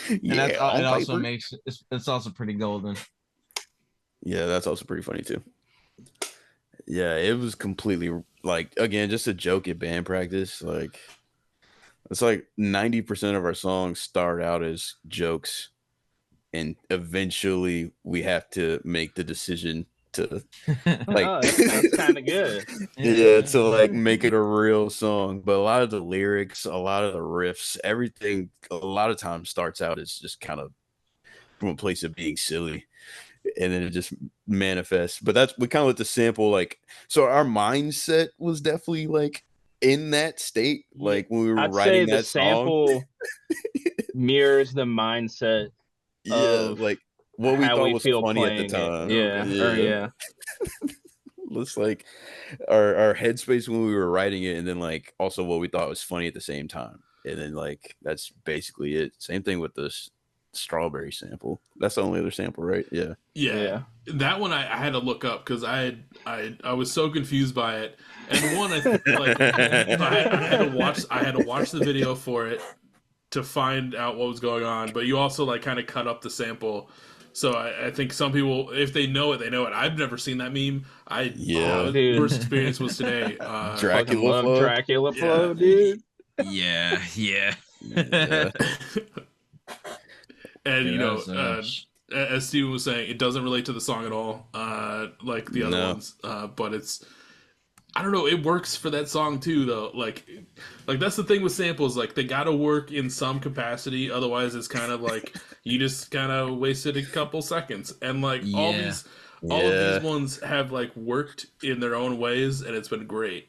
Speaker 1: And that's, it also makes it's also pretty golden.
Speaker 2: Yeah, that's also pretty funny too. Yeah, it was completely like, again, just a joke at band practice. Like it's like 90% of our songs start out as jokes, and eventually we have to make the decision to like
Speaker 4: Oh, that's kind of good.
Speaker 2: yeah, to like make it a real song. But a lot of the lyrics, a lot of the riffs, everything a lot of times starts out as just kind of from a place of being silly, and then it just manifests. But that's, we kind of let the sample, like, so our mindset was definitely like in that state, like when we were
Speaker 4: I'd say
Speaker 2: writing
Speaker 4: the
Speaker 2: that song.
Speaker 4: sample mirrors the mindset
Speaker 2: Yeah,
Speaker 4: of
Speaker 2: like what we
Speaker 4: how
Speaker 2: thought
Speaker 4: we
Speaker 2: was
Speaker 4: feel
Speaker 2: funny at the
Speaker 4: playing
Speaker 2: time.
Speaker 4: it. Yeah.
Speaker 2: Looks like our headspace when we were writing it, and then like also what we thought was funny at the same time, and then like that's basically it. Same thing with this strawberry sample. That's the only other sample, right? Yeah.
Speaker 3: Yeah. That one I had to look up because I was so confused by it. And one, I had to watch the video for it to find out what was going on. But you also like kind of cut up the sample. So I think some people, if they know it, they know it. I've never seen that meme.
Speaker 4: Dude.
Speaker 3: First experience was today.
Speaker 2: Dracula flow.
Speaker 4: Dracula
Speaker 3: Yeah.
Speaker 4: flow, dude.
Speaker 1: Yeah.
Speaker 2: Yeah.
Speaker 3: And you know,
Speaker 1: Yeah,
Speaker 3: as Steven was saying, it doesn't relate to the song at all, like the other
Speaker 2: No.
Speaker 3: ones. But it's, I don't know, it works for that song too, though. Like that's the thing with samples. Like they gotta work in some capacity, otherwise it's kind of like you just kind of wasted a couple seconds. And like all
Speaker 1: Yeah.
Speaker 3: of these ones have like worked in their own ways, and it's been great.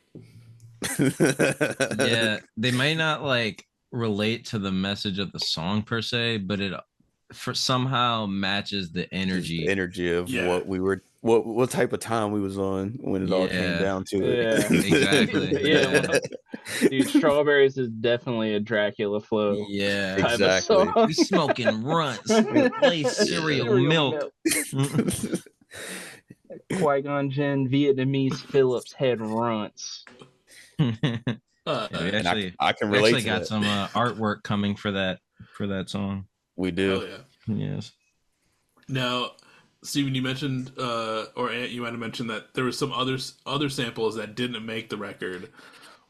Speaker 1: Yeah, they may not like relate to the message of the song per se, but it for somehow matches the energy.
Speaker 2: The energy of
Speaker 3: Yeah.
Speaker 2: what we were, what type of time we was on when it all came
Speaker 1: Yeah.
Speaker 2: down to it.
Speaker 4: Yeah.
Speaker 1: Exactly.
Speaker 4: Yeah. Dude, Strawberries is definitely a Dracula flow.
Speaker 1: Yeah.
Speaker 4: type of
Speaker 2: Exactly.
Speaker 4: song.
Speaker 1: We smoking runts, replace cereal milk.
Speaker 4: Qui-Gon Jinn, Vietnamese Phillips head runts.
Speaker 3: Uh,
Speaker 1: Yeah, we
Speaker 2: And
Speaker 1: actually,
Speaker 2: I can
Speaker 1: we
Speaker 2: relate
Speaker 1: actually
Speaker 2: to
Speaker 1: got
Speaker 2: that.
Speaker 1: some artwork coming for that song.
Speaker 2: We
Speaker 3: hell
Speaker 2: do.
Speaker 3: yeah.
Speaker 1: Yes.
Speaker 3: Now, Steven, you mentioned, or Ant, you might have mentioned that there was some other samples that didn't make the record.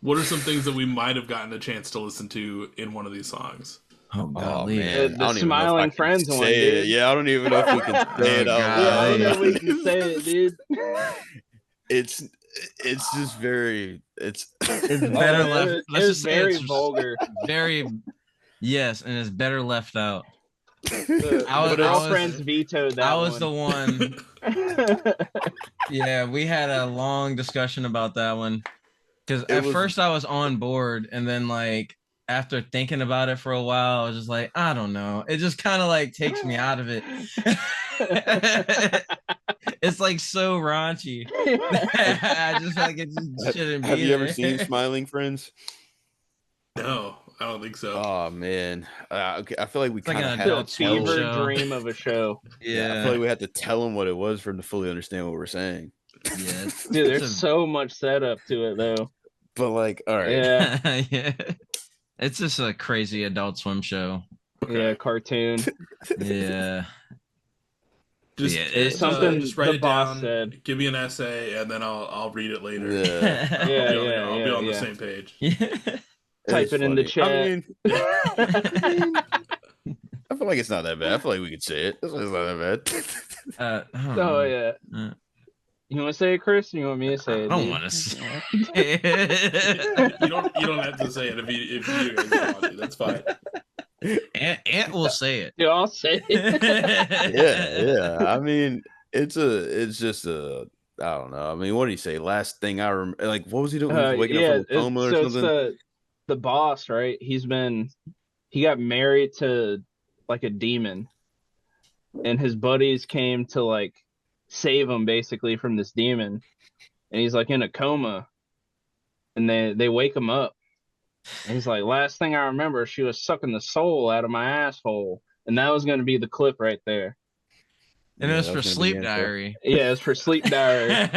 Speaker 3: What are some things that we might have gotten a chance to listen to in one of these songs?
Speaker 1: Oh,
Speaker 2: Oh
Speaker 1: golly.
Speaker 2: man,
Speaker 4: The
Speaker 2: I don't even know if I
Speaker 4: Smiling
Speaker 2: can
Speaker 4: Friends one,
Speaker 2: say it.
Speaker 4: dude.
Speaker 2: Yeah, I don't even know if we can say it
Speaker 1: Oh,
Speaker 2: out
Speaker 1: God.
Speaker 4: Yeah, I
Speaker 2: loud.
Speaker 4: don't know if we can say it, dude.
Speaker 2: It's just very, it's
Speaker 1: It's better left. Let's
Speaker 4: It's
Speaker 1: just say
Speaker 4: very
Speaker 1: it's
Speaker 4: vulgar.
Speaker 1: very, yes, and it's better left out.
Speaker 4: The
Speaker 1: I was-
Speaker 4: girlfriends vetoed that
Speaker 1: I was the
Speaker 4: one.
Speaker 1: one. Yeah, we had a long discussion about that one because at first I was on board, and then like after thinking about it for a while, I was just like, I don't know. It just kind of like takes me out of it. It's like so raunchy. I just feel like it just shouldn't be.
Speaker 2: Have you ever
Speaker 1: there.
Speaker 2: seen Smiling Friends?
Speaker 3: No, I don't think so.
Speaker 2: Oh man, okay. I feel like we
Speaker 1: like
Speaker 2: kind of
Speaker 1: an
Speaker 2: had to
Speaker 1: adult
Speaker 2: tell
Speaker 1: swim
Speaker 2: them.
Speaker 4: fever
Speaker 1: show.
Speaker 4: dream of a show.
Speaker 2: Yeah, I feel like we had to tell them what it was for them to fully understand what we're saying.
Speaker 1: Yeah,
Speaker 4: Dude, there's so much setup to it though.
Speaker 2: But like, all right,
Speaker 4: Yeah,
Speaker 1: yeah. It's just a crazy adult swim show.
Speaker 4: yeah, cartoon.
Speaker 1: Yeah.
Speaker 3: Just,
Speaker 1: Yeah,
Speaker 4: It's
Speaker 1: it's
Speaker 4: something
Speaker 3: just write
Speaker 4: the
Speaker 3: it
Speaker 4: boss
Speaker 3: down.
Speaker 4: said.
Speaker 3: Give me an essay, and then I'll read it later.
Speaker 2: yeah.
Speaker 3: I'll be on the
Speaker 4: yeah.
Speaker 3: same page.
Speaker 4: Type
Speaker 2: It's
Speaker 4: it in the
Speaker 2: funny.
Speaker 4: chat.
Speaker 2: I feel like it's not that bad. I feel like we could say it. It's not that bad.
Speaker 1: I don't
Speaker 4: Oh
Speaker 1: know.
Speaker 4: yeah.
Speaker 1: Uh,
Speaker 4: You want to say it, Chris? Or you want me to say
Speaker 1: I
Speaker 4: it?
Speaker 1: don't
Speaker 4: dude?
Speaker 1: want to say
Speaker 3: You don't have to say it if you guys don't want to. That's fine.
Speaker 1: Ant will say it.
Speaker 4: Dude, I'll say it.
Speaker 2: Yeah. I mean, it's just a. I don't know. I mean, what did he say? Last thing I remember, like, what was he doing? He was waking up from a coma or
Speaker 4: so
Speaker 2: something.
Speaker 4: it's the boss, right? He got married to like a demon, and his buddies came to like save him basically from this demon, and he's like in a coma, and they wake him up, and he's like, last thing I remember, she was sucking the soul out of my asshole, and that was going to be the clip right there.
Speaker 1: And it was
Speaker 2: that
Speaker 1: for
Speaker 2: gonna be
Speaker 1: Sleep
Speaker 2: the intro.
Speaker 1: Diary.
Speaker 4: Yeah, it's for Sleep Diary.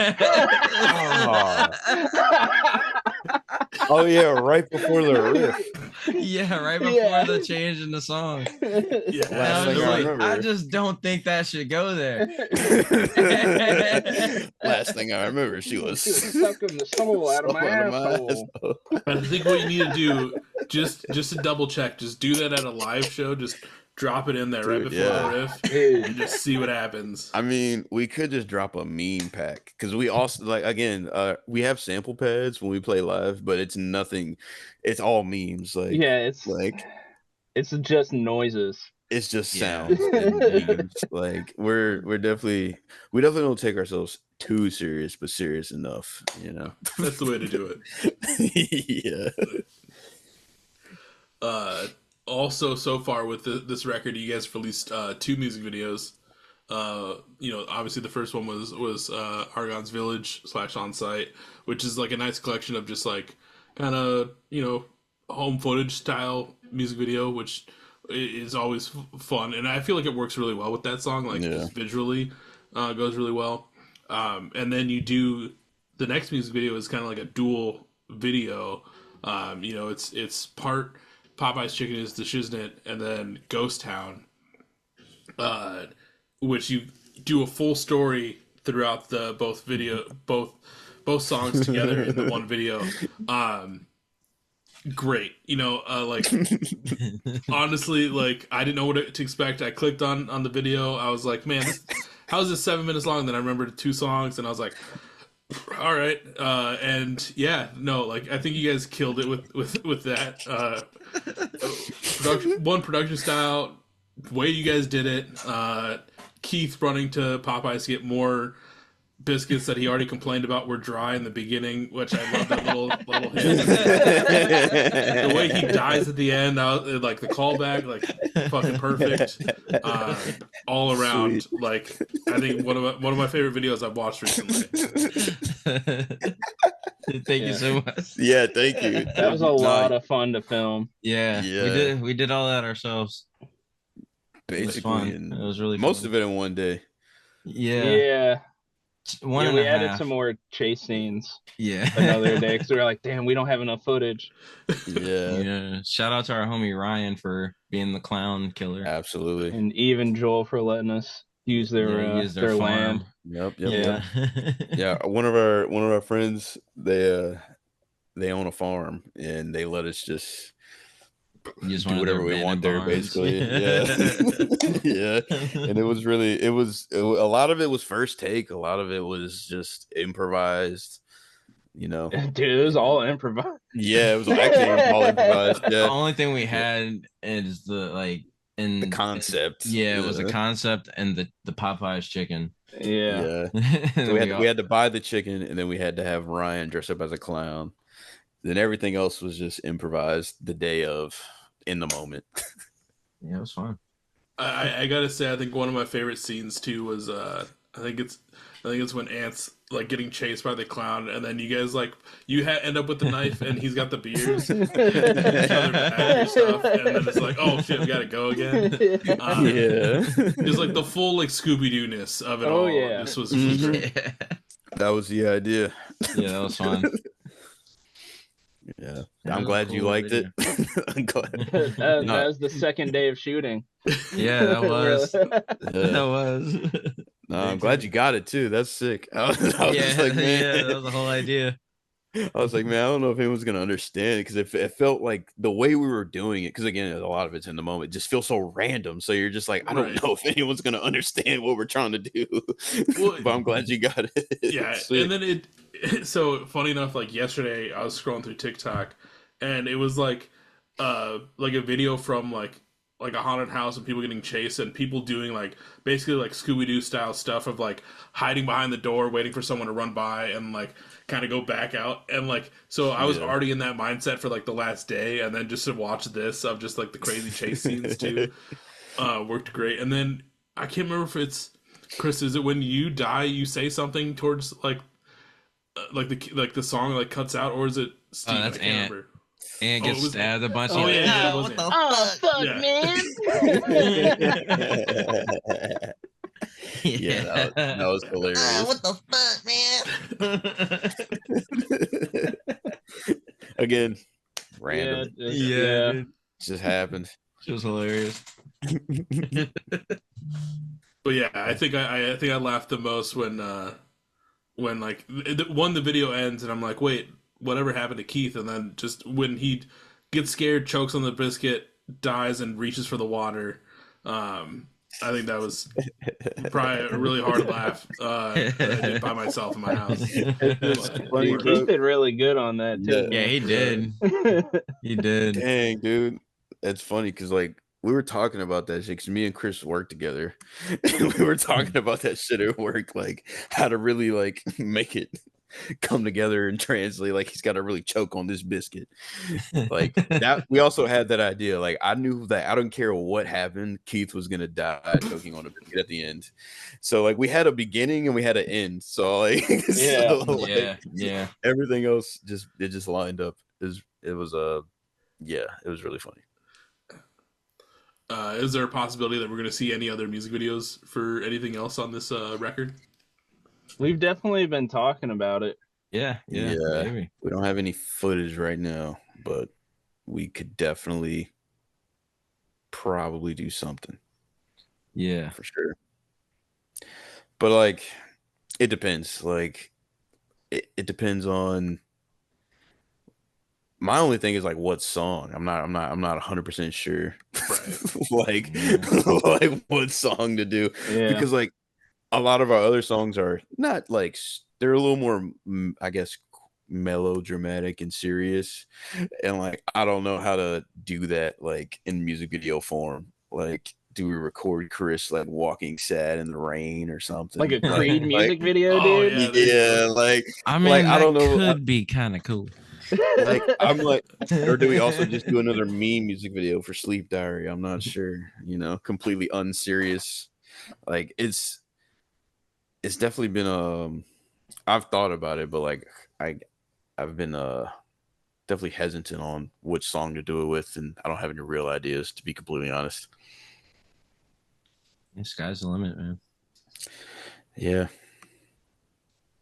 Speaker 2: Oh yeah, right before the riff.
Speaker 1: Yeah, right before
Speaker 4: Yeah.
Speaker 1: the change in the song.
Speaker 3: Yeah.
Speaker 1: And I
Speaker 2: Last
Speaker 1: was
Speaker 2: thing I
Speaker 1: like,
Speaker 2: remember.
Speaker 1: I just don't think that should go there.
Speaker 2: Last thing I remember, she was
Speaker 4: sucking the soul out of my asshole.
Speaker 3: I think what you need to do, just to double check, just do that at a live show. Just drop it in there right
Speaker 2: Dude,
Speaker 3: before
Speaker 2: yeah.
Speaker 3: the riff,
Speaker 4: Dude.
Speaker 3: and just see what happens.
Speaker 2: I mean, we could just drop a meme pack because we also like again, we have sample pads when we play live, but it's nothing. It's all memes. Like
Speaker 4: Yeah, it's it's just noises.
Speaker 2: it's just
Speaker 1: Yeah.
Speaker 2: sounds and memes. Like we definitely don't take ourselves too serious, but serious enough. You know.
Speaker 3: That's the way to do it.
Speaker 2: Yeah.
Speaker 3: Also, so far with this record, you guys released 2 music videos. Obviously the first one was Argon's Village / Onsite, which is like a nice collection of just like kind of home footage style music video, which is always fun, and I feel like it works really well with that song. Like just visually, goes really well. And then you do the next music video is kind of like a dual video. It's part Popeye's Chicken is the Shiznit, and then Ghost Town, which you do a full story throughout the both songs together in the one video. Great, like honestly, like I didn't know what to expect. I clicked on the video. I was like, man, how is this 7 minutes long? Then I remembered 2 songs, and I was like, all right, and yeah, no, like I think you guys killed it with that production style, way you guys did it. Keith running to Popeyes to get more biscuits that he already complained about were dry in the beginning, which I love that little hint. The way he dies at the end, like the callback, like fucking perfect. All around,
Speaker 2: Sweet.
Speaker 3: like I think one of my favorite videos I've watched recently.
Speaker 1: Thank you so much.
Speaker 2: Yeah, thank you.
Speaker 4: That was a lot of fun to film.
Speaker 1: Yeah,
Speaker 2: Yeah.
Speaker 1: we did all that ourselves. It was fun.
Speaker 2: basically, and
Speaker 1: It was really
Speaker 2: most
Speaker 1: fun.
Speaker 2: of it in one day.
Speaker 1: Yeah,
Speaker 4: Yeah,
Speaker 1: one and
Speaker 4: we
Speaker 1: a
Speaker 4: added
Speaker 1: half.
Speaker 4: some more chase scenes
Speaker 1: Yeah,
Speaker 4: another day because we were like, damn, we don't have enough footage.
Speaker 2: Yeah,
Speaker 1: Yeah. Shout out to our homie Ryan for being the clown killer.
Speaker 2: absolutely.
Speaker 4: And even Joel for letting us use their
Speaker 1: use
Speaker 4: their
Speaker 1: farm.
Speaker 4: land.
Speaker 2: Yep.
Speaker 1: Yeah.
Speaker 2: Yeah, one of our friends, they own a farm and they let us just
Speaker 1: You just
Speaker 2: do
Speaker 1: wanted
Speaker 2: whatever
Speaker 1: their
Speaker 2: we want there,
Speaker 1: abandoned
Speaker 2: basically.
Speaker 1: barns.
Speaker 2: Yeah. And it was a lot of it was first take, a lot of it was just improvised,
Speaker 4: Dude, it was all improvised.
Speaker 2: Yeah, it was actually all improvised.
Speaker 1: The
Speaker 2: Yeah.
Speaker 1: only thing we had is the and
Speaker 2: The concept.
Speaker 1: yeah, it was a concept and the Popeyes chicken.
Speaker 4: Yeah.
Speaker 2: Yeah.
Speaker 1: And
Speaker 2: So we
Speaker 1: we
Speaker 2: had to buy the chicken, and then we had to have Ryan dress up as a clown. Then everything else was just improvised the day of, in the moment.
Speaker 1: yeah, it was fun.
Speaker 3: I gotta say, I think one of my favorite scenes too was I think it's when Ant's like getting chased by the clown, and then you guys like end up with the knife, and he's got the beers, and each other back and stuff, and then it's like, oh shit, we gotta go again.
Speaker 2: Yeah.
Speaker 3: Just like the full like Scooby Doo ness of it
Speaker 4: Oh,
Speaker 3: all.
Speaker 4: yeah.
Speaker 3: This was
Speaker 2: Mhm.
Speaker 3: great.
Speaker 1: Yeah,
Speaker 2: That was the idea.
Speaker 1: that was fun.
Speaker 2: Yeah.
Speaker 1: That
Speaker 2: I'm
Speaker 1: was a
Speaker 2: glad you
Speaker 1: cool
Speaker 2: liked
Speaker 1: video.
Speaker 2: it. I'm glad.
Speaker 4: that
Speaker 2: No.
Speaker 4: was the second day of shooting.
Speaker 1: Yeah, that was.
Speaker 4: Really.
Speaker 1: That
Speaker 2: Yeah.
Speaker 1: was.
Speaker 2: No, I'm glad you got it too. That's sick. I was
Speaker 1: Yeah,
Speaker 2: like, man,
Speaker 1: yeah, that was the whole idea.
Speaker 2: I was like, man, I don't know if anyone's gonna understand because it felt like the way we were doing it. Because again, a lot of it's in the moment, just feels so random. So you're just like, I don't
Speaker 3: Right.
Speaker 2: know if anyone's gonna understand what we're trying to do.
Speaker 3: Well,
Speaker 2: But I'm glad you got it.
Speaker 3: Yeah,
Speaker 2: Sick.
Speaker 3: and then so funny enough, like yesterday I was scrolling through TikTok, and it was like a video from like a haunted house and people getting chased and people doing like basically like Scooby-Doo style stuff of like hiding behind the door waiting for someone to run by and like kind of go back out, and like so I was
Speaker 2: Yeah.
Speaker 3: already in that mindset for like the last day, and then just to watch this of just like the crazy chase scenes too worked great. And then I can't remember if it's Chris, is it when you die you say something towards like the song like cuts out, or is it Steve?
Speaker 1: that's
Speaker 3: I can't
Speaker 1: Ant.
Speaker 3: remember.
Speaker 1: And
Speaker 3: Oh,
Speaker 1: gets
Speaker 3: it was-
Speaker 1: stabbed a bunch.
Speaker 3: Oh,
Speaker 1: He's like,
Speaker 3: yeah, it
Speaker 1: "Ah,
Speaker 3: was
Speaker 1: what
Speaker 3: Ant."
Speaker 1: the
Speaker 4: Oh fuck,
Speaker 3: Yeah.
Speaker 4: man!
Speaker 2: Yeah, that was hilarious.
Speaker 1: What the fuck, man?
Speaker 2: Again,
Speaker 4: Yeah,
Speaker 2: random.
Speaker 1: Yeah, dude.
Speaker 2: Just happened.
Speaker 1: It was hilarious.
Speaker 3: But yeah, I think I laughed the most when like the video ends and I'm like, wait, whatever happened to Keith? And then just when he gets scared, chokes on the biscuit, dies, and reaches for the water. I think that was probably a really hard laugh that I did by myself in my house. But-
Speaker 2: funny,
Speaker 4: Dude,
Speaker 2: bro.
Speaker 4: Keith did really good on that too.
Speaker 1: Yeah, he did. He did.
Speaker 2: Dang, dude. That's funny because like we were talking about that shit because me and Chris worked together. And we were talking about that shit at work, like how to really like make it come together and translate. Like he's got to really choke on this biscuit. Like that. We also had that idea. Like I knew that I don't care what happened, Keith was gonna die choking on a biscuit at the end. So like we had a beginning and we had an end. So like,
Speaker 4: Yeah.
Speaker 2: so, like,
Speaker 1: Yeah.
Speaker 2: everything else just lined up. It was really funny.
Speaker 3: Is there a possibility that we're going to see any other music videos for anything else on this record?
Speaker 4: We've definitely been talking about it.
Speaker 1: Yeah. Maybe.
Speaker 2: We don't have any footage right now, but we could definitely probably do something
Speaker 1: Yeah.
Speaker 2: for sure. But like it depends. Like it depends on my only thing is like what song. I'm not 100% sure. like like what song to do.
Speaker 4: Yeah.
Speaker 2: Because like a lot of our other songs are not like they're a little more I guess melodramatic and serious, and like I don't know how to do that like in music video form. Like do we record Chris like walking sad in the rain or something,
Speaker 4: Like a Creed music video,
Speaker 3: Oh,
Speaker 4: dude.
Speaker 3: yeah.
Speaker 2: yeah, like
Speaker 1: I mean,
Speaker 2: Like, I don't
Speaker 1: that
Speaker 2: know,
Speaker 1: could be kind of cool.
Speaker 2: like I'm like, or do we also just do another meme music video for Sleep Diary? I'm not sure, completely unserious. Like it's definitely been I've thought about it, but like I've been definitely hesitant on which song to do it with, and I don't have any real ideas, to be completely honest.
Speaker 1: The sky's the limit, man.
Speaker 2: Yeah.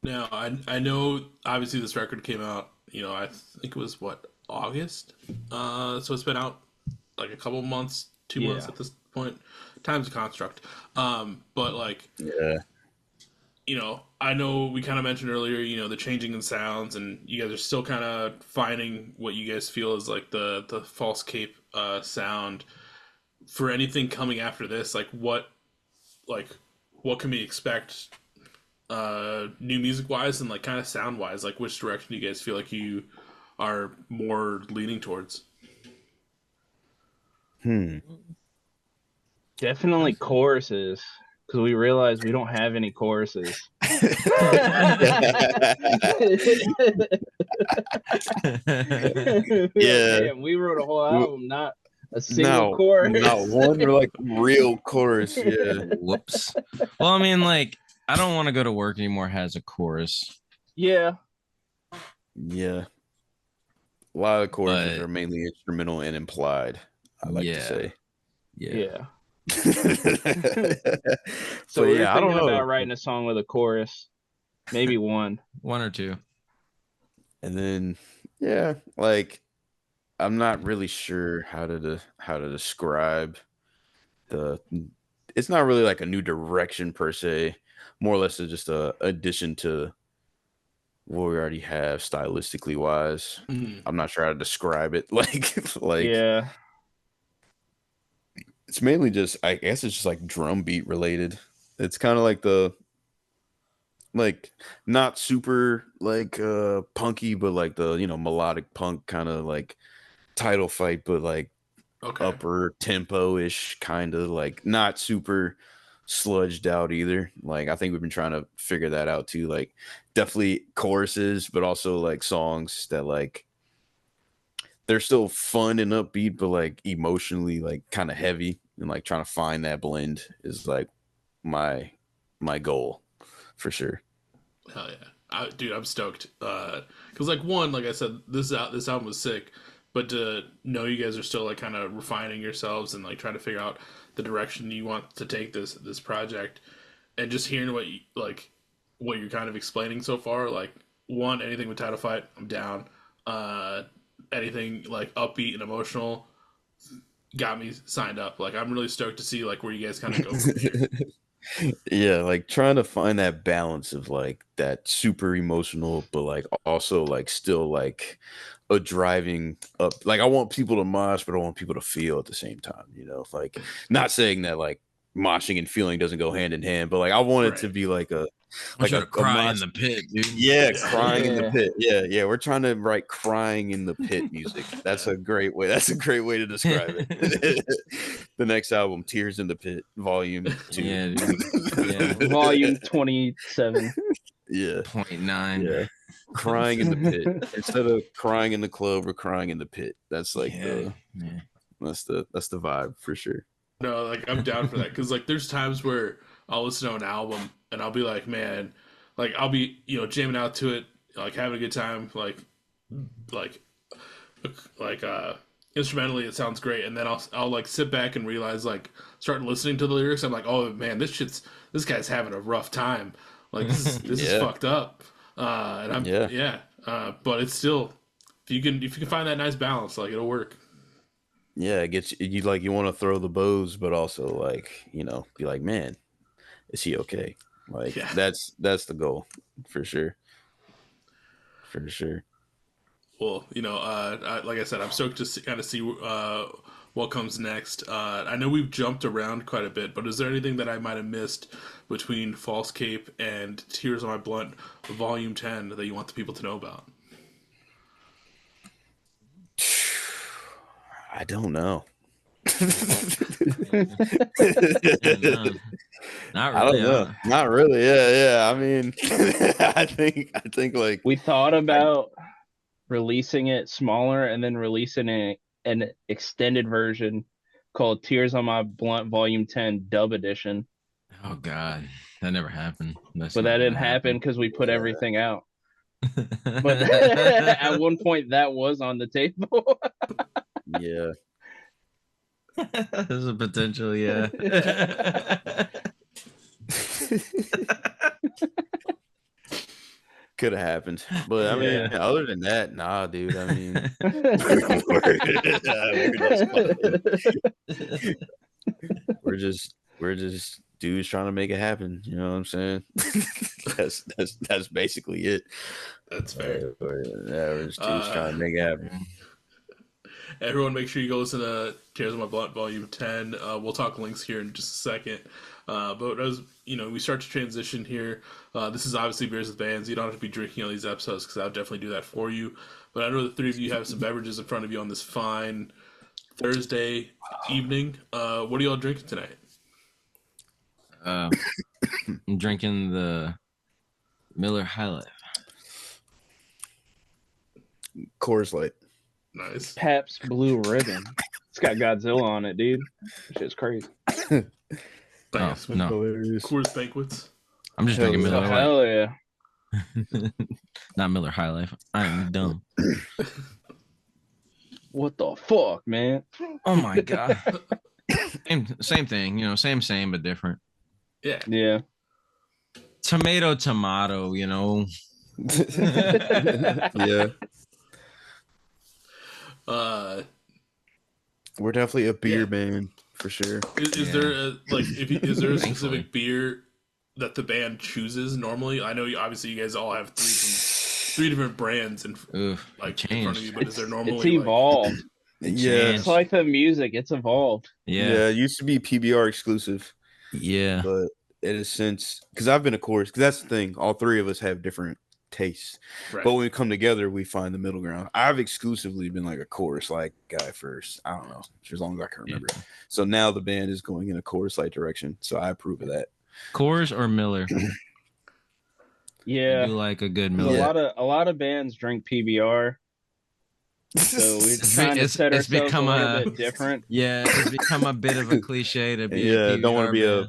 Speaker 3: Now, I know obviously this record came out, I think it was August? So it's been out like a couple months, 2 months
Speaker 4: Yeah.
Speaker 3: at this point. Time's a construct. But like,
Speaker 2: Yeah.
Speaker 3: I know we kind of mentioned earlier, the changing in sounds, and you guys are still kind of finding what you guys feel is like the False Cape sound. For anything coming after this, what can we expect new music wise and like kind of sound wise? Like which direction do you guys feel like you are more leaning towards?
Speaker 4: Definitely choruses, because we realize we don't have any choruses.
Speaker 2: Yeah.
Speaker 4: Damn, we wrote a whole album, not a single
Speaker 2: No,
Speaker 4: chorus.
Speaker 2: not one like real chorus. Yeah.
Speaker 1: Whoops. Well, I mean, like, I don't want to go to work anymore has a chorus.
Speaker 4: Yeah.
Speaker 2: Yeah. A lot of choruses
Speaker 1: But-
Speaker 2: are mainly instrumental and implied, I like to
Speaker 1: Yeah.
Speaker 2: say.
Speaker 4: Yeah.
Speaker 2: So
Speaker 4: So we were
Speaker 2: yeah, I don't
Speaker 4: thinking
Speaker 2: know.
Speaker 4: about writing a song with a chorus. Maybe one.
Speaker 1: One or two.
Speaker 2: And then yeah, like I'm not really sure how to describe the it's not really like a new direction per se. More or less it's just a addition to what we already have stylistically wise.
Speaker 3: Mhm.
Speaker 2: I'm not sure how to describe it. Like
Speaker 4: Yeah.
Speaker 2: it's mainly just I guess it's just like drum beat related. It's kind of like the like not super like punky, but like the melodic punk kind of like title fight, but like
Speaker 3: Okay.
Speaker 2: upper tempo ish kind of like not super sludged out either. Like I think we've been trying to figure that out too. Like definitely choruses, but also like songs that like they're still fun and upbeat, but like emotionally like kind of heavy, and like trying to find that blend is like my goal for sure.
Speaker 3: Hell yeah, dude, I'm stoked. Cause like one, like I said, this album was sick, but to know you guys are still like kind of refining yourselves and like trying to figure out the direction you want to take this project, and just hearing what you're kind of explaining so far, like one, anything with Title Fight, I'm down. Anything like upbeat and emotional got me signed up. Like I'm really stoked to see like where you guys kind of go from here.
Speaker 2: Yeah, like trying to find that balance of like that super emotional, but like also like still like a driving up. Like I want people to mosh, but I want people to feel at the same time. Like not saying that like moshing and feeling doesn't go hand in hand, but like I want it to
Speaker 3: Right.
Speaker 2: be like a
Speaker 1: I should
Speaker 2: a
Speaker 1: cry
Speaker 2: mosh.
Speaker 1: in the pit, dude.
Speaker 2: Yeah,
Speaker 3: Yeah.
Speaker 2: crying in the
Speaker 4: Yeah.
Speaker 2: pit. Yeah. We're trying to write crying in the pit music. That's a great way. That's a great way to describe it. The next album, Tears in the Pit, Volume 2.
Speaker 1: Yeah, dude. Yeah.
Speaker 4: Volume 27.
Speaker 2: Yeah.
Speaker 1: 0.9.
Speaker 2: Yeah. Crying in the pit. Instead of crying in the club, we're crying in the pit. That's like
Speaker 1: Yeah.
Speaker 2: that's the vibe for sure.
Speaker 3: No, like I'm down for that because like there's times where I'll listen to an album and I'll be like, man, like I'll be jamming out to it, like having a good time, like instrumentally it sounds great, and then I'll like sit back and realize like start listening to the lyrics, I'm like, oh man, this guy's having a rough time, like this is
Speaker 2: Yeah.
Speaker 3: fucked up, and but it's still if you can find that nice balance, like it'll work.
Speaker 2: Yeah, it gets you like you want to throw the bows, but also like, be like, man, is he okay? Like
Speaker 3: Yeah.
Speaker 2: that's the goal for sure. For sure.
Speaker 3: Well, like I said, I'm stoked to kind of see what comes next. I know we've jumped around quite a bit, but is there anything that I might have missed between False Cape and Tears on My Blunt Volume 10 that you want the people to know about?
Speaker 2: I don't know.
Speaker 1: Yeah, no. Not
Speaker 2: I
Speaker 1: really.
Speaker 2: don't know. Not really. Yeah. I mean, I think like
Speaker 4: We thought about releasing it smaller and then releasing an extended version called Tears on My Blunt Volume 10 Dub Edition.
Speaker 1: Oh God, that never happened. That's
Speaker 4: But
Speaker 1: not
Speaker 4: that didn't
Speaker 1: gonna
Speaker 4: happen because we put
Speaker 2: Yeah.
Speaker 4: everything out. But at one point that was on the table.
Speaker 2: yeah.
Speaker 1: There's a potential, yeah.
Speaker 2: Could have happened. But I mean,
Speaker 1: Yeah.
Speaker 2: other than that, nah, dude. I mean, we're just dudes trying to make it happen. You know what I'm saying? that's basically it.
Speaker 3: That's fair.
Speaker 2: We're just dudes trying to make it happen.
Speaker 3: Everyone, make sure you go listen to Tears on My Blunt Volume 10. We'll talk links here in just a second. But as we start to transition here, this is obviously Beers with Bands. You don't have to be drinking on these episodes because I'll definitely do that for you. But I know the three of you have some beverages in front of you on this fine Thursday evening. What are y'all drinking tonight?
Speaker 1: I'm drinking the Miller High Life.
Speaker 2: Coors Light.
Speaker 3: Nice.
Speaker 4: Pabst Blue Ribbon. It's got Godzilla on it, dude. That shit's crazy.
Speaker 3: Thanks.
Speaker 1: no.
Speaker 2: Hilarious.
Speaker 3: Coors Banquets.
Speaker 1: I'm just
Speaker 2: Hell
Speaker 1: drinking
Speaker 2: yeah.
Speaker 1: Miller Lite.
Speaker 4: Hell yeah.
Speaker 1: Not Miller High Life. I am dumb.
Speaker 4: What the fuck, man?
Speaker 1: Oh my god. Same thing, you know, same but different.
Speaker 3: Yeah.
Speaker 4: Yeah.
Speaker 1: Tomato, you know.
Speaker 2: Yeah, we're definitely a beer
Speaker 3: Yeah.
Speaker 2: band for sure.
Speaker 3: Is
Speaker 1: Yeah.
Speaker 3: there a is there a
Speaker 1: Thankfully.
Speaker 3: specific beer that the band chooses normally? I know obviously you guys all have three different brands and
Speaker 1: Oof,
Speaker 3: like
Speaker 1: it
Speaker 3: in front of
Speaker 1: changed.
Speaker 3: you, but is there normally
Speaker 4: It's evolved.
Speaker 2: Yeah,
Speaker 4: It's like the music. It's evolved.
Speaker 2: yeah. It used to be PBR exclusive,
Speaker 1: Yeah.
Speaker 2: but it has since because I've been a Coors. Because that's the thing. All three of us have different tastes,
Speaker 3: right?
Speaker 2: but when we come together, we find the middle ground. I've exclusively been like a Coors Light guy first. I don't know, for as long as I can remember. So now the band is going in a Coors Light direction. So I approve of that.
Speaker 1: Coors or Miller?
Speaker 4: Yeah.
Speaker 1: I do like a good
Speaker 4: A
Speaker 1: Miller.
Speaker 4: lot of bands drink PBR, so we're
Speaker 1: It's
Speaker 4: trying to
Speaker 1: it's-
Speaker 4: set
Speaker 1: it's
Speaker 4: ourselves
Speaker 1: become
Speaker 4: a little
Speaker 1: a-
Speaker 4: bit different.
Speaker 1: Yeah, it's become a bit of a cliche to be.
Speaker 2: Yeah,
Speaker 1: a
Speaker 2: don't want to be
Speaker 1: band.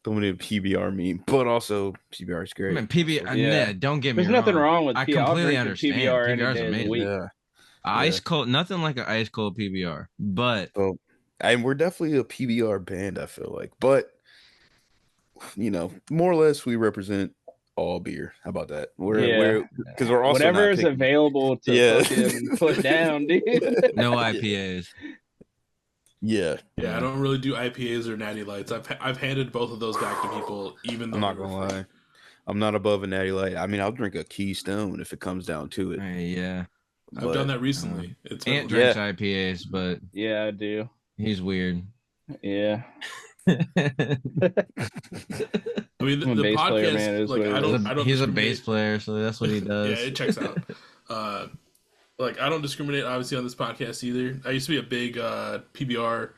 Speaker 2: don't want to be a PBR meme, but also PBR is
Speaker 1: I
Speaker 2: great.
Speaker 1: mean, PBR.
Speaker 4: Yeah.
Speaker 1: Yeah, don't get me
Speaker 4: There's
Speaker 1: wrong.
Speaker 4: nothing wrong with
Speaker 1: I
Speaker 4: PBR. I'll
Speaker 1: completely
Speaker 4: drink a
Speaker 1: understand.
Speaker 4: PBR any
Speaker 1: PBR is
Speaker 4: day of the
Speaker 1: amazing.
Speaker 4: week.
Speaker 2: Yeah,
Speaker 1: Ice cold, nothing like an ice cold PBR. But
Speaker 2: so and we're definitely a PBR band. I feel like, but you know, more or less, we represent all beer. How about that? We're because we're also
Speaker 4: Whatever
Speaker 2: not
Speaker 4: is
Speaker 2: picky.
Speaker 4: available to
Speaker 2: Yeah.
Speaker 4: fucking put down, dude.
Speaker 1: no IPAs.
Speaker 2: Yeah,
Speaker 3: Yeah, I don't really do IPAs or Natty Lights. I've handed both of those back to people, even though
Speaker 2: I'm not
Speaker 3: they were
Speaker 2: gonna
Speaker 3: free.
Speaker 2: lie. I'm not above a Natty Light. I mean, I'll drink a Keystone if it comes down to it.
Speaker 1: Yeah,
Speaker 3: I've done that recently. It's
Speaker 1: Ant
Speaker 3: been
Speaker 1: drinks IPAs, but
Speaker 4: Yeah, I do.
Speaker 1: he's weird.
Speaker 4: Yeah.
Speaker 3: I mean,
Speaker 4: I'm a
Speaker 3: the
Speaker 4: bass
Speaker 3: podcast,
Speaker 4: player, man. It is
Speaker 3: like
Speaker 4: what it
Speaker 3: I
Speaker 4: is.
Speaker 3: don't.
Speaker 1: He's a
Speaker 3: discriminate.
Speaker 1: bass player, so that's what he does.
Speaker 3: Yeah, it checks out. Like I don't discriminate obviously on this podcast either. I used to be a big PBR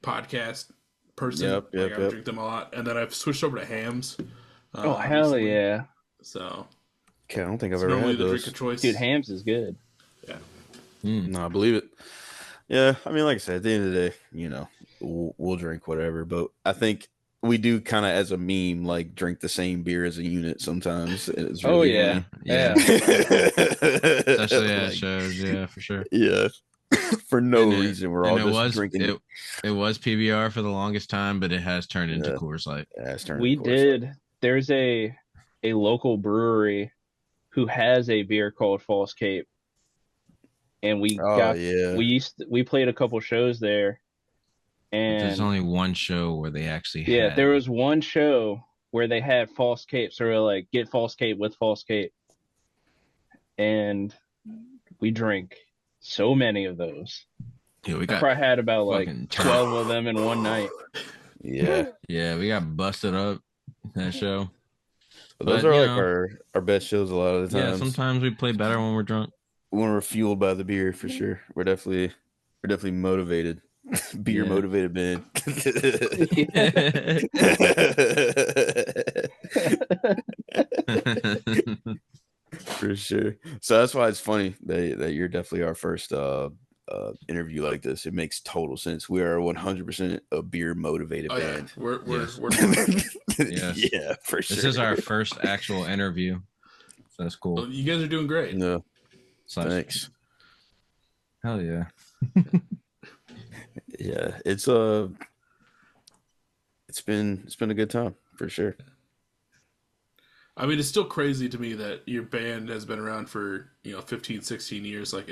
Speaker 3: podcast person.
Speaker 2: Yep,
Speaker 3: like, I would
Speaker 2: yep.
Speaker 3: drink them a lot, and then I've switched over to hams.
Speaker 4: Oh hell
Speaker 3: recently.
Speaker 4: yeah,
Speaker 3: So
Speaker 2: Okay, I don't think I've
Speaker 3: it's
Speaker 2: ever
Speaker 3: normally
Speaker 2: had
Speaker 3: the
Speaker 2: those.
Speaker 3: drink of choice.
Speaker 4: dude, hams is good.
Speaker 2: No, I believe it. Yeah, I mean, like I said, at the end of the day, you know, we'll drink whatever. But I think we do kind of, as a meme, like drink the same beer as a unit sometimes. It's
Speaker 4: Oh
Speaker 2: really
Speaker 4: yeah,
Speaker 1: Yeah.
Speaker 2: funny.
Speaker 1: Especially at
Speaker 2: Like,
Speaker 1: shows, yeah, for sure.
Speaker 2: yeah, for no
Speaker 1: And it-
Speaker 2: reason. We're
Speaker 1: and
Speaker 2: all
Speaker 1: it
Speaker 2: just
Speaker 1: was
Speaker 2: drinking.
Speaker 1: it was PBR for the longest time, but it has turned into
Speaker 2: Yeah.
Speaker 1: Coors Light.
Speaker 2: Yeah, it's turning
Speaker 4: we
Speaker 2: Coors Light.
Speaker 4: did. There's a local brewery who has a beer called False Cape, and we
Speaker 2: Oh yeah,
Speaker 4: we played a couple shows there,
Speaker 1: But
Speaker 4: and
Speaker 1: there's only one show where they actually
Speaker 4: yeah,
Speaker 1: had
Speaker 4: there was one show where they had False Cape, so we're like, get False Cape with False Cape, and we drink so many of those.
Speaker 1: Yeah, we
Speaker 4: I
Speaker 1: got
Speaker 4: probably had about like
Speaker 1: fucking
Speaker 4: 12 of them in one night.
Speaker 2: yeah.
Speaker 1: we got busted up that show.
Speaker 2: But those
Speaker 1: But,
Speaker 2: are
Speaker 1: you
Speaker 2: like
Speaker 1: know,
Speaker 2: our best shows a lot of the
Speaker 1: Yeah,
Speaker 2: times.
Speaker 1: sometimes we play better when we're drunk.
Speaker 2: When we're fueled by the beer, for sure. We're definitely motivated. Beer
Speaker 1: Yeah.
Speaker 2: motivated band. For sure. So that's why it's funny that you're definitely our first interview like this. It makes total sense. We are 100% a beer motivated
Speaker 3: Oh yeah,
Speaker 2: band.
Speaker 3: we're
Speaker 1: Yes. Yes.
Speaker 2: Yeah, for sure.
Speaker 1: This is our first actual interview. So that's
Speaker 3: well,
Speaker 1: cool.
Speaker 3: you guys are doing great.
Speaker 2: No,
Speaker 1: So
Speaker 2: thanks.
Speaker 1: hell yeah.
Speaker 2: Yeah, it's been a good time for sure.
Speaker 3: I mean, it's still crazy to me that your band has been around for 15, 16 years. Like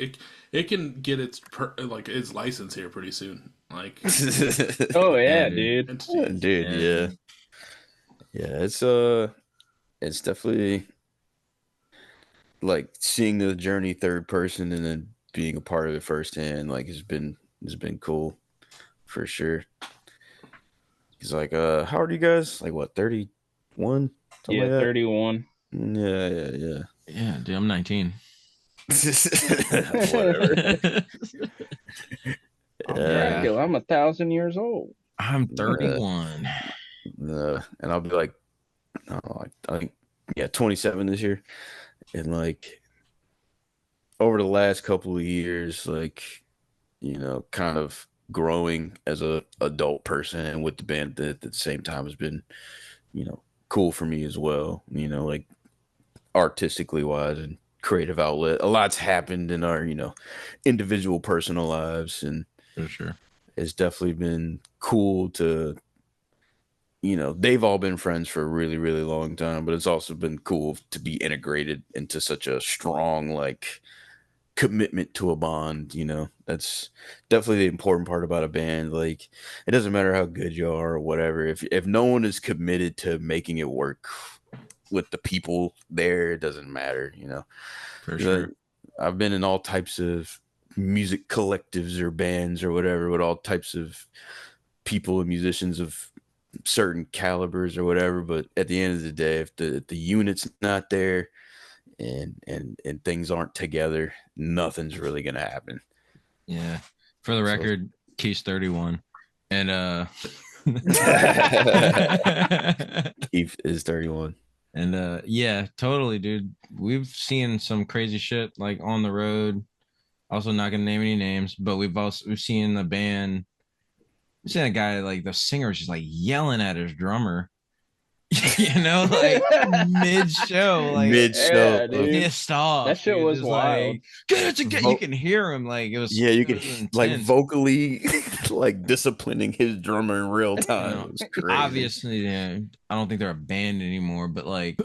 Speaker 3: it can get its license here pretty soon. Like
Speaker 4: Oh yeah,
Speaker 1: Yeah,
Speaker 4: dude.
Speaker 3: entity.
Speaker 2: Dude,
Speaker 1: Yeah.
Speaker 2: yeah, it's definitely like seeing the journey third person and then being a part of it firsthand. Like has been cool for sure. He's like, how old are you guys? Like what, 31?
Speaker 4: Yeah,
Speaker 2: Like that?
Speaker 4: 31.
Speaker 2: Yeah.
Speaker 1: Yeah, dude, I'm 19.
Speaker 2: Whatever.
Speaker 4: I'm
Speaker 2: Yeah.
Speaker 4: Dracula. I'm 1,000 years old.
Speaker 1: I'm 31.
Speaker 2: and I'll be like, I don't know, I think, yeah, 27 this year, and like over the last couple of years, like, kind of growing as a adult person and with the band at the same time has been, cool for me as well. Like artistically wise and creative outlet. A lot's happened in our, individual personal lives, and
Speaker 1: For sure.
Speaker 2: it's definitely been cool to, they've all been friends for a really, really long time, but it's also been cool to be integrated into such a strong, like, commitment to a bond. That's definitely the important part about a band. Like, it doesn't matter how good you are or whatever. If no one is committed to making it work with the people there, it doesn't matter.
Speaker 1: For
Speaker 2: 'Cause
Speaker 1: sure.
Speaker 2: I've been in all types of music collectives or bands or whatever with all types of people and musicians of certain calibers or whatever. But at the end of the day, if the unit's not there and things aren't together, nothing's really gonna happen.
Speaker 1: Yeah. For the
Speaker 2: So
Speaker 1: record, Keith's 31. And
Speaker 2: Keith is 31.
Speaker 1: and yeah, totally, dude. We've seen some crazy shit like on the road. Also not gonna name any names, but we've seen a band. We've seen a guy like the singer is just like yelling at his drummer, like mid show, like
Speaker 2: Mid show.
Speaker 4: Yeah, dude.
Speaker 1: pissed off.
Speaker 4: That shit
Speaker 1: dude,
Speaker 4: was
Speaker 1: just
Speaker 4: wild.
Speaker 1: like get it together. You can hear him like it was.
Speaker 2: Yeah, you
Speaker 1: it
Speaker 2: can
Speaker 1: was
Speaker 2: like
Speaker 1: intense.
Speaker 2: vocally like disciplining his drummer in real time. It was crazy.
Speaker 1: Obviously, yeah, I don't think they're a band anymore, but like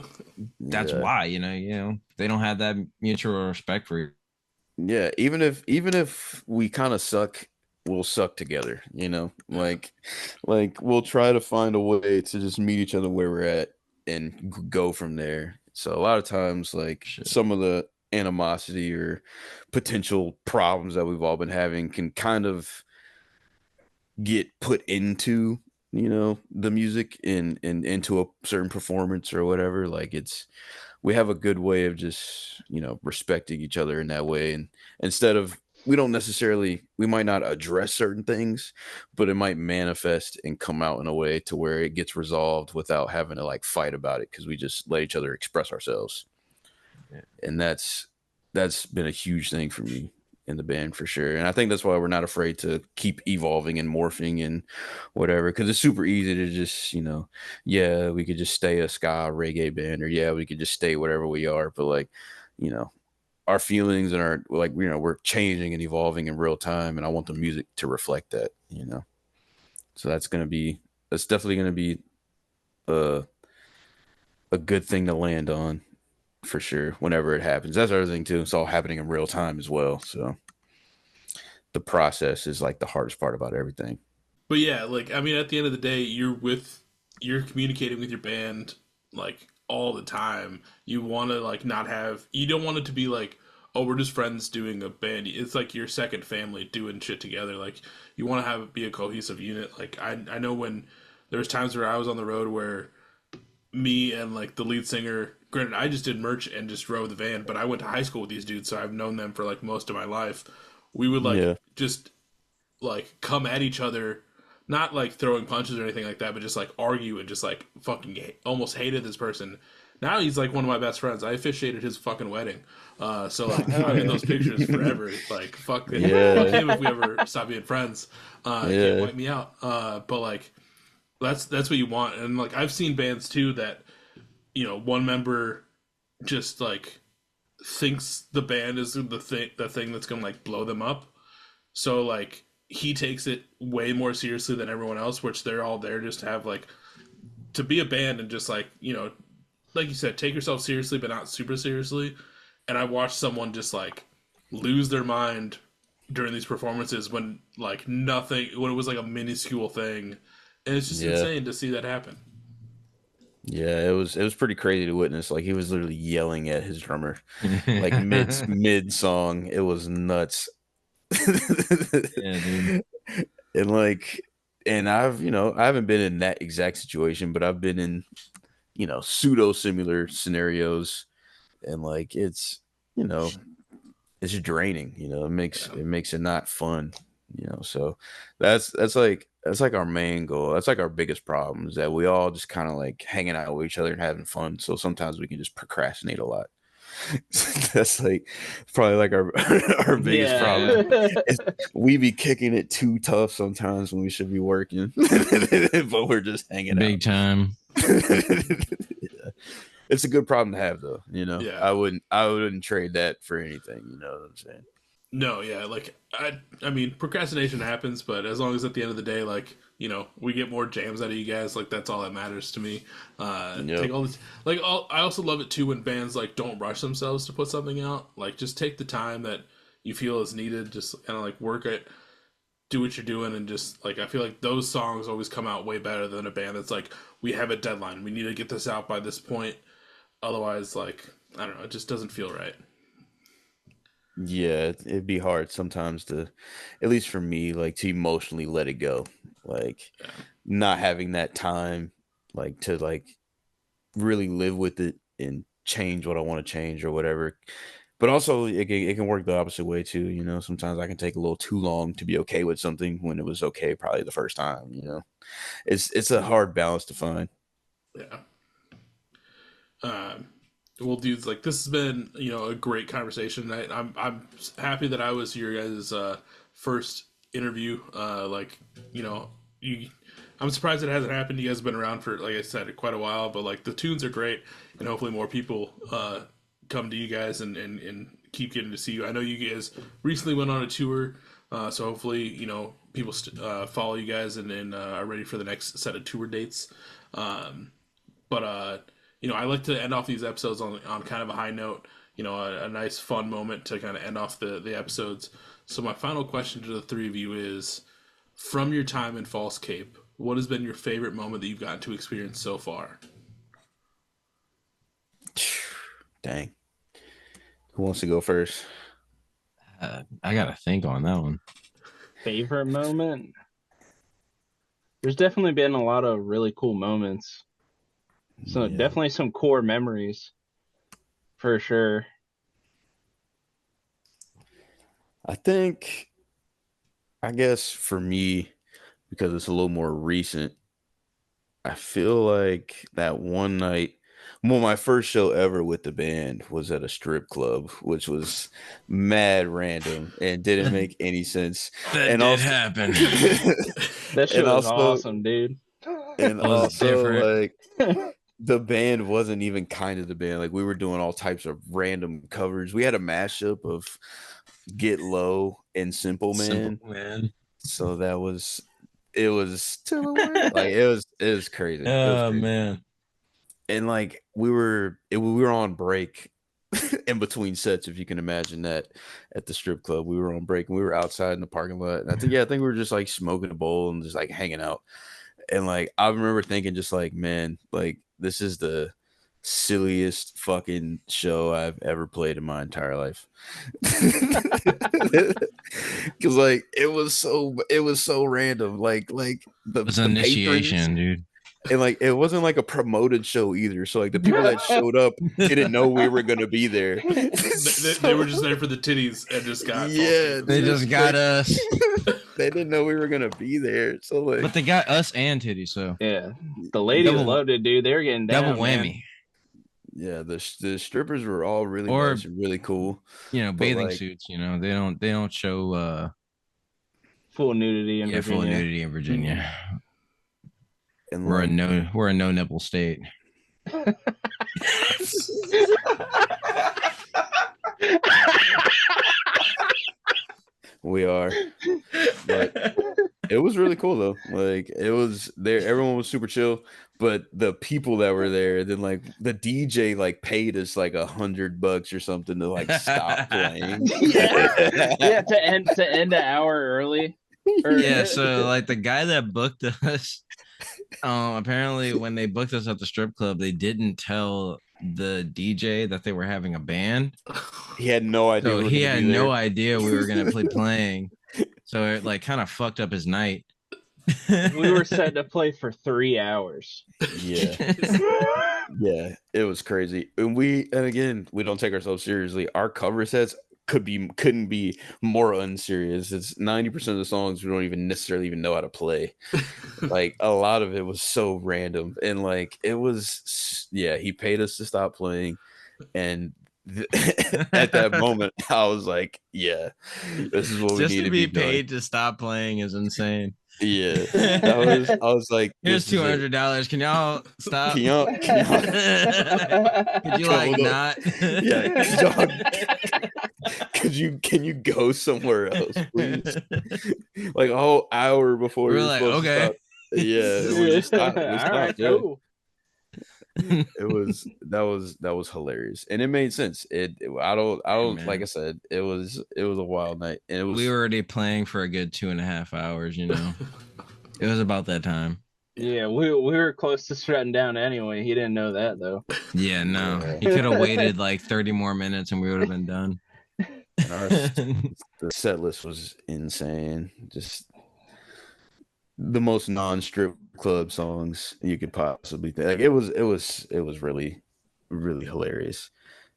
Speaker 1: that's
Speaker 2: Yeah.
Speaker 1: why, they don't have that mutual respect for you.
Speaker 2: Yeah, even if we kind of suck, we'll suck together, like we'll try to find a way to just meet each other where we're at and go from there. So a lot of times, like,
Speaker 1: Shit.
Speaker 2: some of the animosity or potential problems that we've all been having can kind of get put into, the music and into a certain performance or whatever. Like, we have a good way of just, respecting each other in that way. And instead of, we might not address certain things, but it might manifest and come out in a way to where it gets resolved without having to like fight about it, because we just let each other express ourselves.
Speaker 1: Yeah.
Speaker 2: And that's been a huge thing for me in the band, for sure. And I think that's why we're not afraid to keep evolving and morphing and whatever, because it's super easy to just, yeah, we could just stay a ska reggae band, or yeah, we could just stay whatever we are. But like, our feelings and our, like, we're changing and evolving in real time, and I want the music to reflect that. So that's definitely gonna be a good thing to land on, for sure, whenever it happens. That's the other thing too. It's all happening in real time as well. So the process is like the hardest part about everything.
Speaker 3: But yeah, like, I mean, at the end of the day, you're communicating with your band like all the time. You want to like not have, you don't want it to be like, oh, we're just friends doing a band. It's like your second family doing shit together. Like, you want to have it be a cohesive unit. Like, I know when there was times where I was on the road where me and like the lead singer, granted I just did merch and just drove the van, but I went to high school with these dudes, so I've known them for like most of my life. We would like
Speaker 2: Yeah.
Speaker 3: just like come at each other, not like throwing punches or anything like that, but just like argue and just like fucking almost hated this person. Now he's like one of my best friends. I officiated his fucking wedding. So like I'm in those pictures forever. Like fuck it.
Speaker 2: Yeah.
Speaker 3: Fuck him if we ever stop being friends. He
Speaker 2: Yeah.
Speaker 3: can't wipe me out. But like that's what you want. And like I've seen bands too that, one member just like thinks the band is the thing that's gonna like blow them up. So like he takes it way more seriously than everyone else, which they're all there just to have like to be a band and just like, like you said, take yourself seriously but not super seriously. And I watched someone just like lose their mind during these performances when like nothing, when it was like a minuscule thing. And it's just
Speaker 2: Yeah.
Speaker 3: insane to see that happen.
Speaker 2: Yeah, it was pretty crazy to witness. Like, he was literally yelling at his drummer, like mid song. It was nuts.
Speaker 1: Yeah, dude.
Speaker 2: And like, and I haven't been in that exact situation, but I've been in, pseudo similar scenarios, and like it's draining. It makes it not fun. So that's like, That's like our main goal. That's like our biggest problem is that we all just kind of like hanging out with each other and having fun. So sometimes we can just procrastinate a lot. That's like probably like our our biggest problem. Is we be kicking it too tough sometimes when we should be working, but we're just hanging
Speaker 1: Big time.
Speaker 2: Yeah. It's a good problem to have, though. You know,
Speaker 3: Yeah.
Speaker 2: I wouldn't trade that for anything. You know what I'm saying?
Speaker 3: No, yeah, like I mean, procrastination happens, but as long as at the end of the day, like, you know, we get more jams out of you guys, like that's all that matters to me.
Speaker 2: Yep.
Speaker 3: Take all this, like, I also love it too when bands like don't rush themselves to put something out. Like, just take the time that you feel is needed, just kind of like work it, do what you're doing, and just like I feel like those songs always come out way better than a band that's like, we have a deadline, we need to get this out by this point, otherwise, like, I don't know, it just doesn't feel right.
Speaker 2: Yeah, it'd be hard sometimes to, at least for me, like to emotionally let it go. Like
Speaker 3: Yeah.
Speaker 2: not having that time, like to like really live with it and change what I want to change or whatever. But also, it can work the opposite way too. You know, sometimes I can take a little too long to be okay with something when it was okay probably the first time. You know, it's a hard balance to find.
Speaker 3: Yeah. Well, dudes, like this has been, you know, a great conversation. I'm happy that I was your guys' first interview. Like, you know, I'm surprised it hasn't happened. You guys have been around for, like I said, quite a while. But like the tunes are great, and hopefully more people come to you guys and keep getting to see you. I know you guys recently went on a tour, so hopefully, you know, people follow you guys and are ready for the next set of tour dates. But you know, I like to end off these episodes on kind of a high note, you know, a nice fun moment to kind of end off the episodes. So my final question to the three of you is, from your time in False Cape, what has been your favorite moment that you've gotten to experience so far?
Speaker 2: Dang, who wants to go first?
Speaker 1: I gotta think on that one.
Speaker 4: Favorite moment? There's definitely been a lot of really cool moments. So
Speaker 2: Yeah.
Speaker 4: definitely some core memories for sure.
Speaker 2: I guess for me, because it's a little more recent, I feel like that one night, well, my first show ever with the band was at a strip club, which was mad random and didn't make any sense.
Speaker 1: That
Speaker 2: And
Speaker 1: did
Speaker 2: also,
Speaker 1: happen.
Speaker 4: That shit
Speaker 2: and
Speaker 4: was
Speaker 2: also,
Speaker 4: awesome, dude.
Speaker 2: and
Speaker 1: Was it
Speaker 2: also,
Speaker 1: different?
Speaker 2: like the band wasn't even kind of the band. Like we were doing all types of random covers. We had a mashup of Get Low and Simple Man.
Speaker 1: Simple Man.
Speaker 2: So it was still away. Like it was crazy. It was
Speaker 1: Oh
Speaker 2: crazy.
Speaker 1: man.
Speaker 2: And like we were on break in between sets, if you can imagine that, at the strip club. We were on break and we were outside in the parking lot. And I think we were just like smoking a bowl and just like hanging out. And like I remember thinking just like, man, like this is the silliest fucking show I've ever played in my entire life. Cause like it was so random. Like
Speaker 1: It was
Speaker 2: the patrons,
Speaker 1: initiation, dude.
Speaker 2: and like it wasn't like a promoted show either. So like the people that showed up didn't know we were gonna be there.
Speaker 3: They were just there for the titties and just got
Speaker 2: Yeah,
Speaker 1: They just got us.
Speaker 2: they didn't know we were gonna be there. So like
Speaker 1: But they got us and titty, so
Speaker 4: Yeah, the ladies
Speaker 1: Double-
Speaker 4: loved it, dude. They were getting down,
Speaker 1: double
Speaker 4: man.
Speaker 1: whammy.
Speaker 2: yeah, the strippers were all really
Speaker 1: Or-
Speaker 2: nice and really cool.
Speaker 1: You know,
Speaker 2: But,
Speaker 1: bathing
Speaker 2: like-
Speaker 1: suits, you know, they don't show
Speaker 4: Full nudity in
Speaker 1: full
Speaker 4: Virginia.
Speaker 1: nudity in Virginia.
Speaker 2: And
Speaker 1: We're
Speaker 2: like,
Speaker 1: a no nipple state.
Speaker 2: we are. But it was really cool though. Like it was there, everyone was super chill. But the people that were there, then like the DJ like paid us like $100 or something to like stop playing.
Speaker 4: Yeah, to end an hour early. Or-
Speaker 1: Yeah, so like the guy that booked us, apparently when they booked us at the strip club, they didn't tell the DJ that they were having a band.
Speaker 2: He had no idea.
Speaker 1: So
Speaker 2: we were
Speaker 1: he
Speaker 2: gonna
Speaker 1: had
Speaker 2: be
Speaker 1: no
Speaker 2: there.
Speaker 1: idea we were gonna play playing. So it like kind of fucked up his night.
Speaker 4: We were set to play for 3 hours.
Speaker 2: Yeah, yeah, it was crazy. And again, we don't take ourselves seriously. Our cover sets couldn't be more unserious. It's 90% of the songs we don't even necessarily even know how to play. Like a lot of it was so random, and like it was, yeah, he paid us to stop playing, and at that moment I was like, yeah, this is what we
Speaker 1: Just
Speaker 2: need
Speaker 1: to
Speaker 2: to
Speaker 1: be
Speaker 2: be doing.
Speaker 1: paid to stop playing is insane.
Speaker 2: Yeah, I was like,
Speaker 1: Here's
Speaker 2: this is it.
Speaker 1: $200. Can y'all stop?
Speaker 2: Can y'all
Speaker 1: Could you
Speaker 2: come
Speaker 1: like
Speaker 2: with
Speaker 1: not?
Speaker 2: Yeah, can you go somewhere else, please? Like a whole hour before
Speaker 1: We were
Speaker 2: you're
Speaker 1: like,
Speaker 2: supposed to
Speaker 1: okay.
Speaker 2: stop. Yeah, we just stopped. We
Speaker 4: All
Speaker 2: stopped.
Speaker 4: right,
Speaker 2: Yeah.
Speaker 4: cool.
Speaker 2: It was that was hilarious, and it made sense. I don't
Speaker 1: Man.
Speaker 2: like I said, it was a wild night, and it was
Speaker 1: We were already playing for a good 2.5 hours, you know. It was about that time.
Speaker 4: Yeah, we were close to shutting down anyway. He didn't know that though.
Speaker 1: Yeah, no.
Speaker 2: Yeah.
Speaker 1: He could have waited like 30 more minutes and we would have been done.
Speaker 2: and the set list was insane. Just the most non-strip club songs you could possibly think. Like it was really hilarious.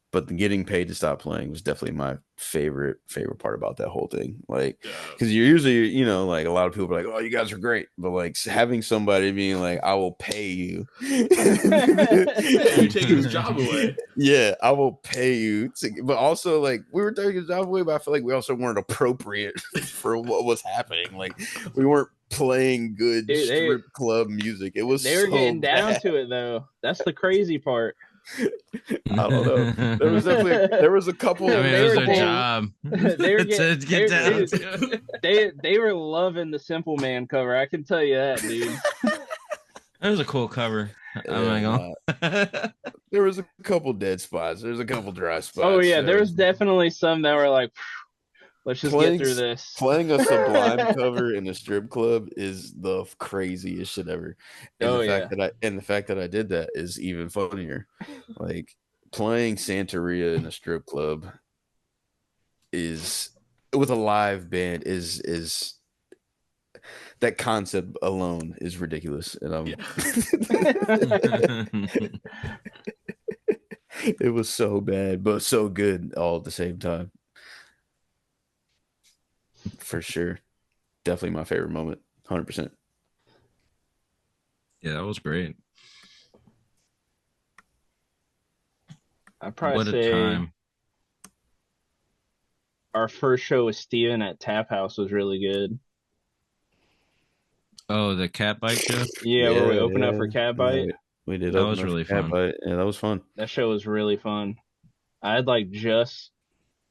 Speaker 2: But the getting paid to stop playing was definitely my favorite part about that whole thing. Like, because you're usually, you know, like a lot of people are like, "Oh, you guys are great," but like having somebody being like, "I will pay you,"
Speaker 3: You're taking his job away.
Speaker 2: Yeah, I will pay you. But also, like, we were taking his job away, but I feel like we also weren't appropriate for what was happening. Like, we weren't playing good
Speaker 4: Dude,
Speaker 2: strip club music. It was
Speaker 4: they were
Speaker 2: so
Speaker 4: getting down
Speaker 2: bad.
Speaker 4: to it though. That's the crazy part.
Speaker 2: I don't know. There was a couple.
Speaker 1: I mean, it was their
Speaker 4: They-
Speaker 1: job.
Speaker 4: they were
Speaker 1: To get down to it.
Speaker 4: They were loving the Simple Man cover. I can tell you that, dude.
Speaker 1: That was a cool cover. I'm not gonna.
Speaker 2: There was a couple dead spots. There's a couple dry spots.
Speaker 4: Oh yeah, there was definitely some that were like, let's just get through this.
Speaker 2: Playing a Sublime cover in a strip club is the craziest shit ever. And the fact that I did that is even funnier. Like playing Santeria in a strip club is with a live band is that concept alone is ridiculous. And it was so bad, but so good all at the same time. For sure. Definitely my favorite moment. 100%.
Speaker 1: Yeah, that was great.
Speaker 4: I'd probably
Speaker 1: What a
Speaker 4: say
Speaker 1: time.
Speaker 4: our first show with Steven at Tap House was really good.
Speaker 1: Oh, the cat bite show?
Speaker 4: Yeah, where we opened up for Cat Bite.
Speaker 2: We did.
Speaker 1: That
Speaker 2: open
Speaker 1: was
Speaker 2: up for
Speaker 1: really
Speaker 2: Cat
Speaker 1: fun.
Speaker 2: Bite. Yeah, that was fun.
Speaker 4: That show was really fun. I had like just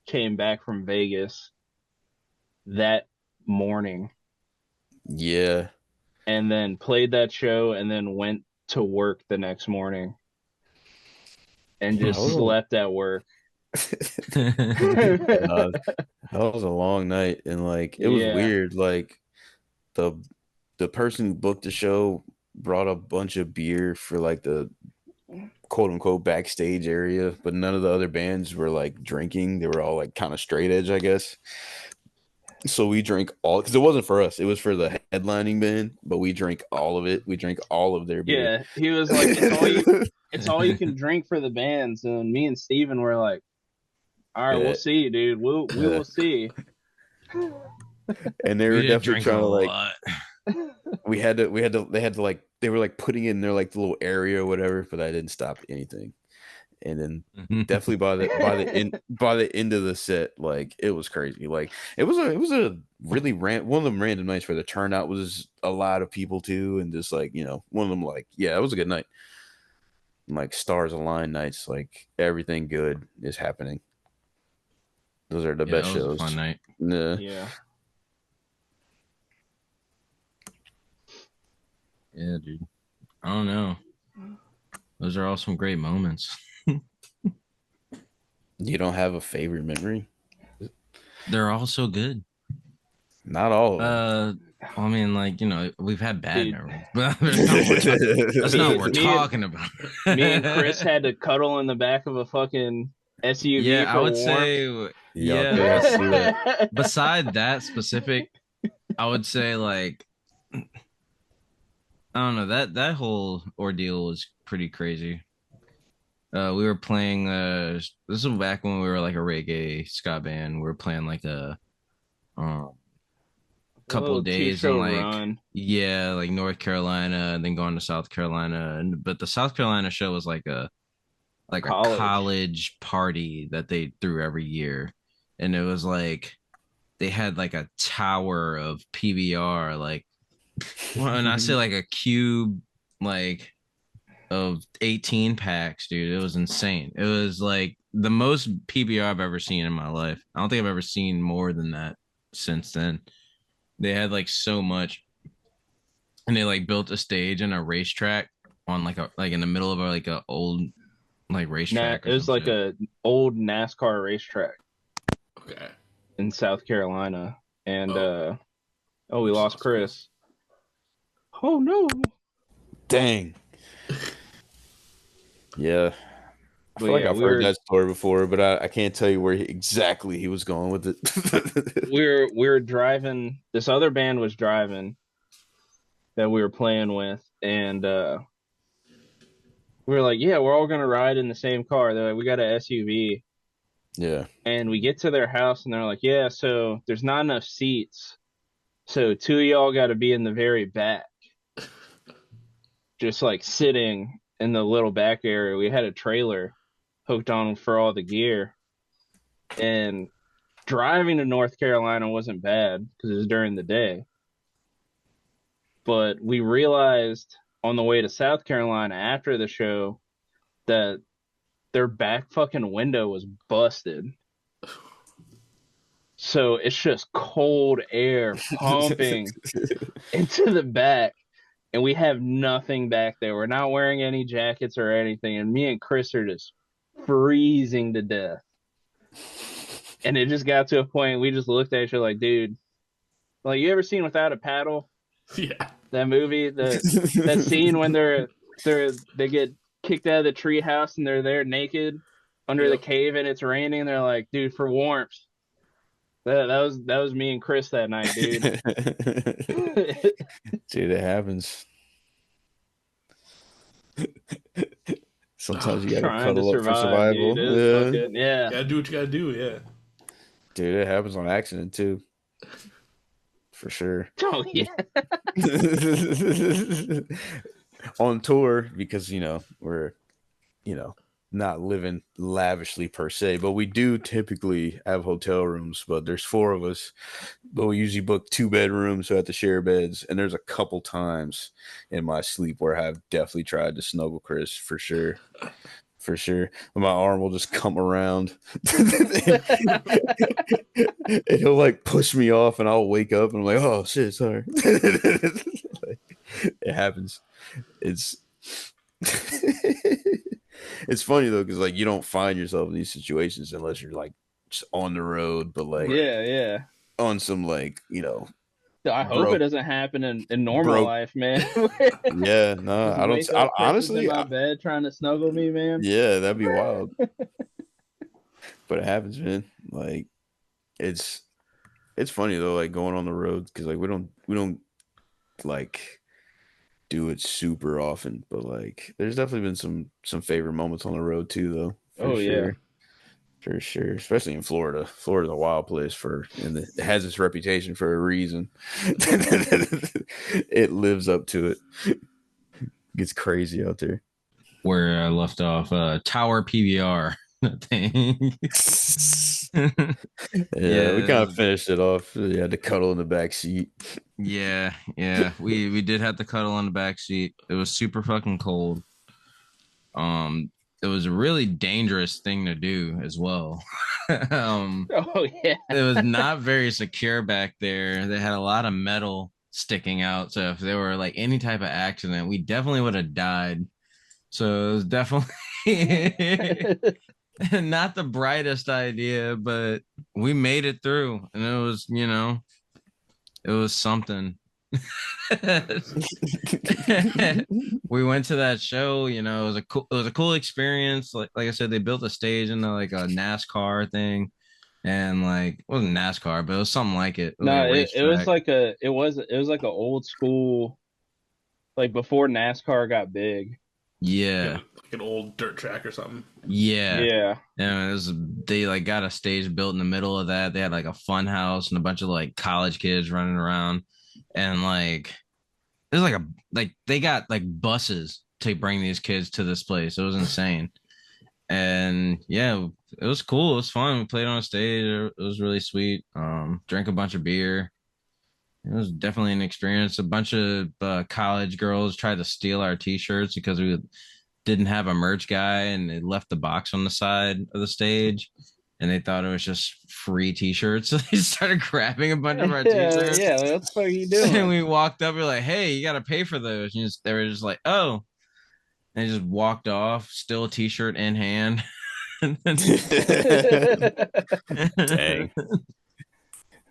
Speaker 4: came back from Vegas that morning
Speaker 2: Yeah.
Speaker 4: and then played that show and then went to work the next morning and just
Speaker 2: Oh.
Speaker 4: slept at work.
Speaker 2: That was a long night, and like it was
Speaker 4: Yeah.
Speaker 2: weird. Like the person who booked the show brought a bunch of beer for like the quote unquote backstage area, but none of the other bands were like drinking. They were all like kind of straight edge, I guess. So we drank all because it wasn't for us; it was for the headlining band. But we drank all of it. We drank all of their beer.
Speaker 4: Yeah, he was like, it's all you can drink for the bands. And me and Steven were like, all right,
Speaker 2: Yeah.
Speaker 4: we'll see, dude. We will see.
Speaker 2: And they were
Speaker 1: We did
Speaker 2: definitely
Speaker 1: drink
Speaker 2: trying
Speaker 1: a
Speaker 2: to like.
Speaker 1: lot.
Speaker 2: They had to like they were like putting in their like the little area or whatever, but I didn't stop anything. And then definitely by the end of the set, like it was crazy. Like it was a really one of them random nights where the turnout was a lot of people too, and just like, you know, one of them, like, yeah, it was a good night. Like stars align nights, like everything good is happening. Those are the best
Speaker 1: that was
Speaker 2: shows.
Speaker 1: a fun night.
Speaker 4: Yeah.
Speaker 1: Yeah, dude. I don't know. Those are all some great moments.
Speaker 2: You don't have a favorite memory?
Speaker 1: They're all so good.
Speaker 2: Not all of them.
Speaker 1: I mean, like, you know, we've had bad
Speaker 4: Dude.
Speaker 1: memories, but that's not what we're talking about.
Speaker 4: Me and Chris had to cuddle in the back of a fucking SUV.
Speaker 1: Yeah,
Speaker 4: for
Speaker 1: I would
Speaker 4: warmth.
Speaker 1: say,
Speaker 2: Yeah, I see that.
Speaker 1: beside that specific, I would say, like, I don't know, that whole ordeal was pretty crazy. We were playing. This was back when we were like a reggae ska band. We were playing like a um
Speaker 4: A
Speaker 1: couple
Speaker 4: little
Speaker 1: of days in
Speaker 4: two-show
Speaker 1: like
Speaker 4: run.
Speaker 1: yeah, like North Carolina, and then going to South Carolina. And but the South Carolina show was like a
Speaker 4: College.
Speaker 1: college party that they threw every year, and it was like they had like a tower of PBR, like well, and I say like a cube, like of 18 packs, dude. It was insane. It was like the most PBR I've ever seen in my life. I don't think I've ever seen more than that since then. They had like so much, and they like built a stage and a racetrack on like in the middle of like a old like racetrack
Speaker 4: It
Speaker 1: or
Speaker 4: was
Speaker 1: some
Speaker 4: like
Speaker 1: shit.
Speaker 4: a old NASCAR racetrack
Speaker 3: Okay.
Speaker 4: in South Carolina. And
Speaker 3: Oh,
Speaker 4: oh, we
Speaker 3: we just
Speaker 4: lost
Speaker 3: lost Chris.
Speaker 4: Chris. Oh no.
Speaker 2: Dang. Yeah. I
Speaker 4: But
Speaker 2: feel like
Speaker 4: yeah,
Speaker 2: I've heard that story before, but I can't tell you where exactly he was going with it.
Speaker 4: we were driving. This other band was driving that we were playing with, and we were like, "Yeah, we're all gonna ride in the same car." They're like, "We got an SUV,"
Speaker 2: Yeah.
Speaker 4: and we get to their house, and they're like, "Yeah, so there's not enough seats, so two of y'all got to be in the very back, just like sitting in the little back area." We had a trailer hooked on for all the gear, and driving to North Carolina wasn't bad because it was during the day. But we realized on the way to South Carolina after the show that their back fucking window was busted. So it's just cold air pumping into the back, and we have nothing back there. We're not wearing any jackets or anything, and me and Chris are just freezing to death. And it just got to a point we just looked at each other like, dude, like you ever seen Without a Paddle?
Speaker 3: Yeah.
Speaker 4: That movie, that scene when they get kicked out of the treehouse and they're there naked under the
Speaker 3: Yep.
Speaker 4: cave and it's raining. They're like, dude, for warmth. That was me and Chris that night, dude.
Speaker 2: Dude, it happens. Sometimes you gotta
Speaker 4: Trying to
Speaker 2: cuddle up for
Speaker 4: survive,
Speaker 2: survival.
Speaker 4: dude. It was
Speaker 2: Yeah.
Speaker 4: fucking yeah.
Speaker 3: Gotta do what you gotta do. Yeah.
Speaker 2: Dude, it happens on accident too. For sure.
Speaker 4: Oh yeah.
Speaker 2: On tour, because we're not living lavishly per se, but we do typically have hotel rooms, but there's four of us, but we usually book 2 bedrooms, so I have to share beds. And there's a couple times in my sleep where I've definitely tried to snuggle Chris, for sure. For sure. My arm will just come around and he'll like push me off and I'll wake up and I'm like, oh shit, sorry. Like, it happens. It's it's funny though, because like you don't find yourself in these situations unless you're like just on the road, but like
Speaker 4: Yeah.
Speaker 2: on some like
Speaker 4: I hope it doesn't happen in normal
Speaker 2: broke.
Speaker 4: life, man.
Speaker 2: Yeah, no,
Speaker 4: Just
Speaker 2: I
Speaker 4: wake
Speaker 2: don't.
Speaker 4: up, Chris is
Speaker 2: Honestly,
Speaker 4: in my bed trying to snuggle me, man.
Speaker 2: yeah, that'd be wild. But it happens, man. Like it's funny though, like going on the road, because like we don't like do it super often, but like there's definitely been some favorite moments on the road too, though.
Speaker 4: Oh, yeah.
Speaker 2: For sure, especially in Florida. Florida's a wild place and it has its reputation for a reason. It lives up to it. Gets crazy out there.
Speaker 1: Where I left off, Tower PBR thing.
Speaker 2: Yeah, we kind of finished it off. You had to cuddle in the back seat.
Speaker 1: Yeah. We did have to cuddle on the back seat. It was super fucking cold. It was a really dangerous thing to do as well.
Speaker 4: Oh yeah.
Speaker 1: It was not very secure back there. They had a lot of metal sticking out. So if there were like any type of accident, we definitely would have died. So it was definitely not the brightest idea, but we made it through, and it was, it was something. We went to that show, it was a cool experience. Like I said, they built a stage in like a NASCAR thing, and like it wasn't NASCAR, but it was something like it. It was
Speaker 4: No,
Speaker 1: like a
Speaker 4: it was
Speaker 1: racetrack.
Speaker 4: like it was like an old school, like before NASCAR got big.
Speaker 1: Yeah.
Speaker 3: Like an old dirt track or something.
Speaker 1: Yeah.
Speaker 4: Yeah.
Speaker 1: And they like got a stage built in the middle of that. They had like a fun house and a bunch of like college kids running around. And like there's like they got like buses to bring these kids to this place. It was insane. And yeah, it was cool. It was fun. We played on a stage. It was really sweet. Drank a bunch of beer. It was definitely an experience. A bunch of college girls tried to steal our t-shirts because we didn't have a merch guy, and they left the box on the side of the stage, and they thought it was just free t-shirts. So they started grabbing a bunch of our t-shirts.
Speaker 4: Yeah, what the fuck are you
Speaker 1: And
Speaker 4: doing?
Speaker 1: we walked up. We're like, "Hey, you got to pay for those." And they were just like, "Oh," and they just walked off, still a t-shirt in hand.
Speaker 2: Dang,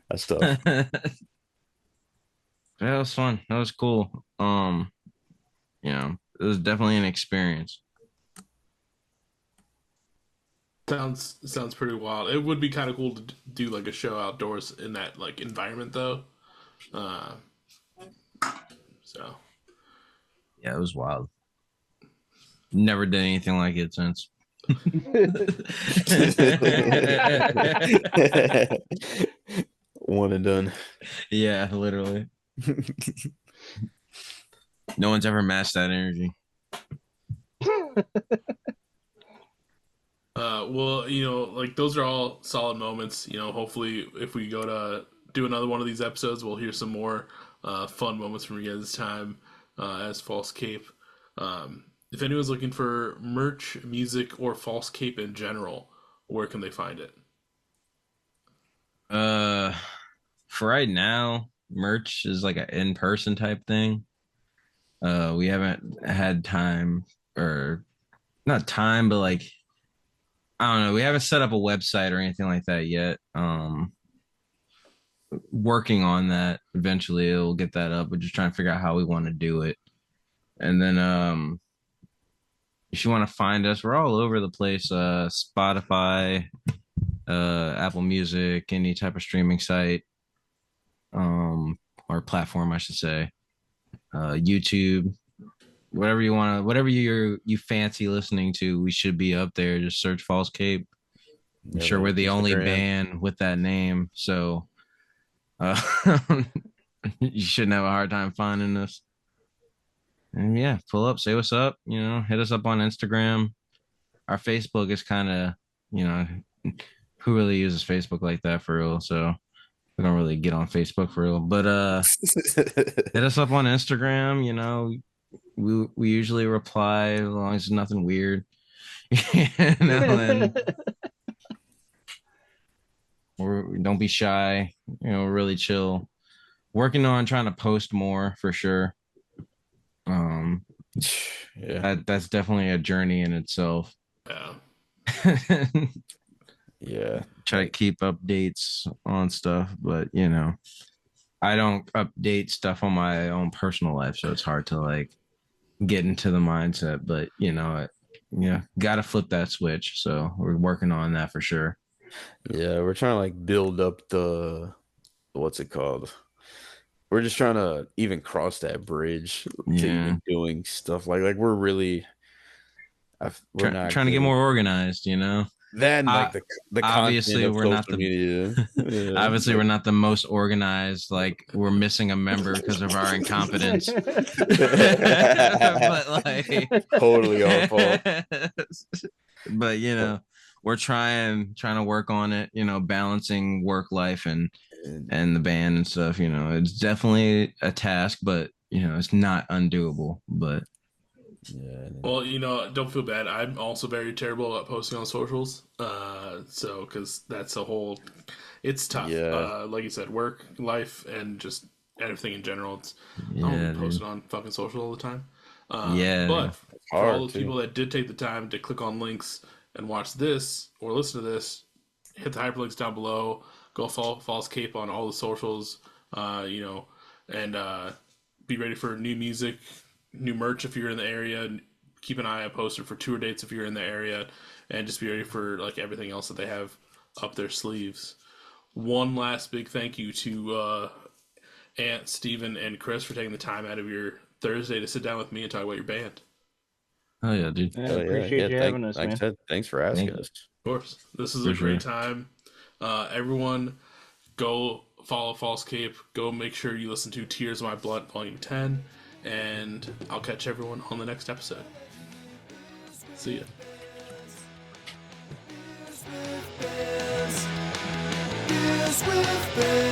Speaker 2: that's tough.
Speaker 1: That was fun. That was cool. It was definitely an experience.
Speaker 3: Sounds pretty wild. It would be kind of cool to do like a show outdoors in that like environment though. Uh, so
Speaker 1: Yeah, it was wild. Never did anything like it since.
Speaker 2: One and done.
Speaker 1: Yeah, literally. No one's ever matched that energy.
Speaker 3: well, like those are all solid moments. Hopefully, if we go to do another one of these episodes, we'll hear some more fun moments from you guys this time as False Cape. If anyone's looking for merch, music, or False Cape in general, where can they find it?
Speaker 1: Uh, for right now, merch is like an in-person type thing. We haven't had time, or not time, but like I don't know. We haven't set up a website or anything like that yet. Working on that. Eventually, we'll get that up. We're just trying to figure out how we want to do it. And then, if you want to find us, we're all over the place. Spotify, Apple Music, any type of streaming site, or platform, I should say. YouTube, whatever you want to, whatever you fancy listening to, we should be up there. Just search False Cape. I'm sure we're the only band with that name, so uh, you shouldn't have a hard time finding us. And yeah, pull up, say what's up. Hit us up on Instagram. Our Facebook is kind of, who really uses Facebook like that for real? So we don't really get on Facebook for real. But hit us up on Instagram. We usually reply as long as it's nothing weird. And don't be shy. We're really chill. Working on trying to post more for sure.
Speaker 2: Yeah,
Speaker 1: that's definitely a journey in itself.
Speaker 3: Yeah.
Speaker 2: Yeah.
Speaker 1: Try to keep updates on stuff, but I don't update stuff on my own personal life, so it's hard to like get into the mindset. But gotta flip that switch. So we're working on that for sure.
Speaker 2: Yeah, we're trying to like build up what's it called? We're just trying to even cross that bridge to even doing stuff like we're really we're not
Speaker 1: trying to get more organized,
Speaker 2: Then like the
Speaker 1: obviously we're not the
Speaker 2: media. Yeah.
Speaker 1: Obviously we're not the most organized. Like we're missing a member because of our incompetence. But like
Speaker 2: totally our fault.
Speaker 1: But we're trying to work on it. Balancing work life and the band and stuff. It's definitely a task, but it's not undoable. But
Speaker 3: yeah. Well, don't feel bad. I'm also very terrible at posting on socials. So because that's it's tough.
Speaker 2: Yeah.
Speaker 3: Like you said, work, life, and just everything in general. I don't post it on fucking social all the time. But for all those people that did take the time to click on links and watch this or listen to this, hit the hyperlinks down below. Go follow False Cape on all the socials. And be ready for new music, new merch if you're in the area. Keep an eye out posted for tour dates if you're in the area, and just be ready for like everything else that they have up their sleeves. One last big thank you to Ant, Steven, and Chris for taking the time out of your Thursday to sit down with me and talk about your band.
Speaker 1: Oh yeah, dude.
Speaker 4: Yeah,
Speaker 2: Oh,
Speaker 4: appreciate you having us,
Speaker 2: like I
Speaker 4: man.
Speaker 2: said, thanks for asking
Speaker 1: Thank-
Speaker 2: us.
Speaker 3: Of course. This is
Speaker 1: For
Speaker 3: a great
Speaker 1: sure.
Speaker 3: time. Everyone, go follow False Cape. Go make sure you listen to Tears of My Blood Volume 10. And I'll catch everyone on the next episode. See ya.
Speaker 5: Beers with Bears.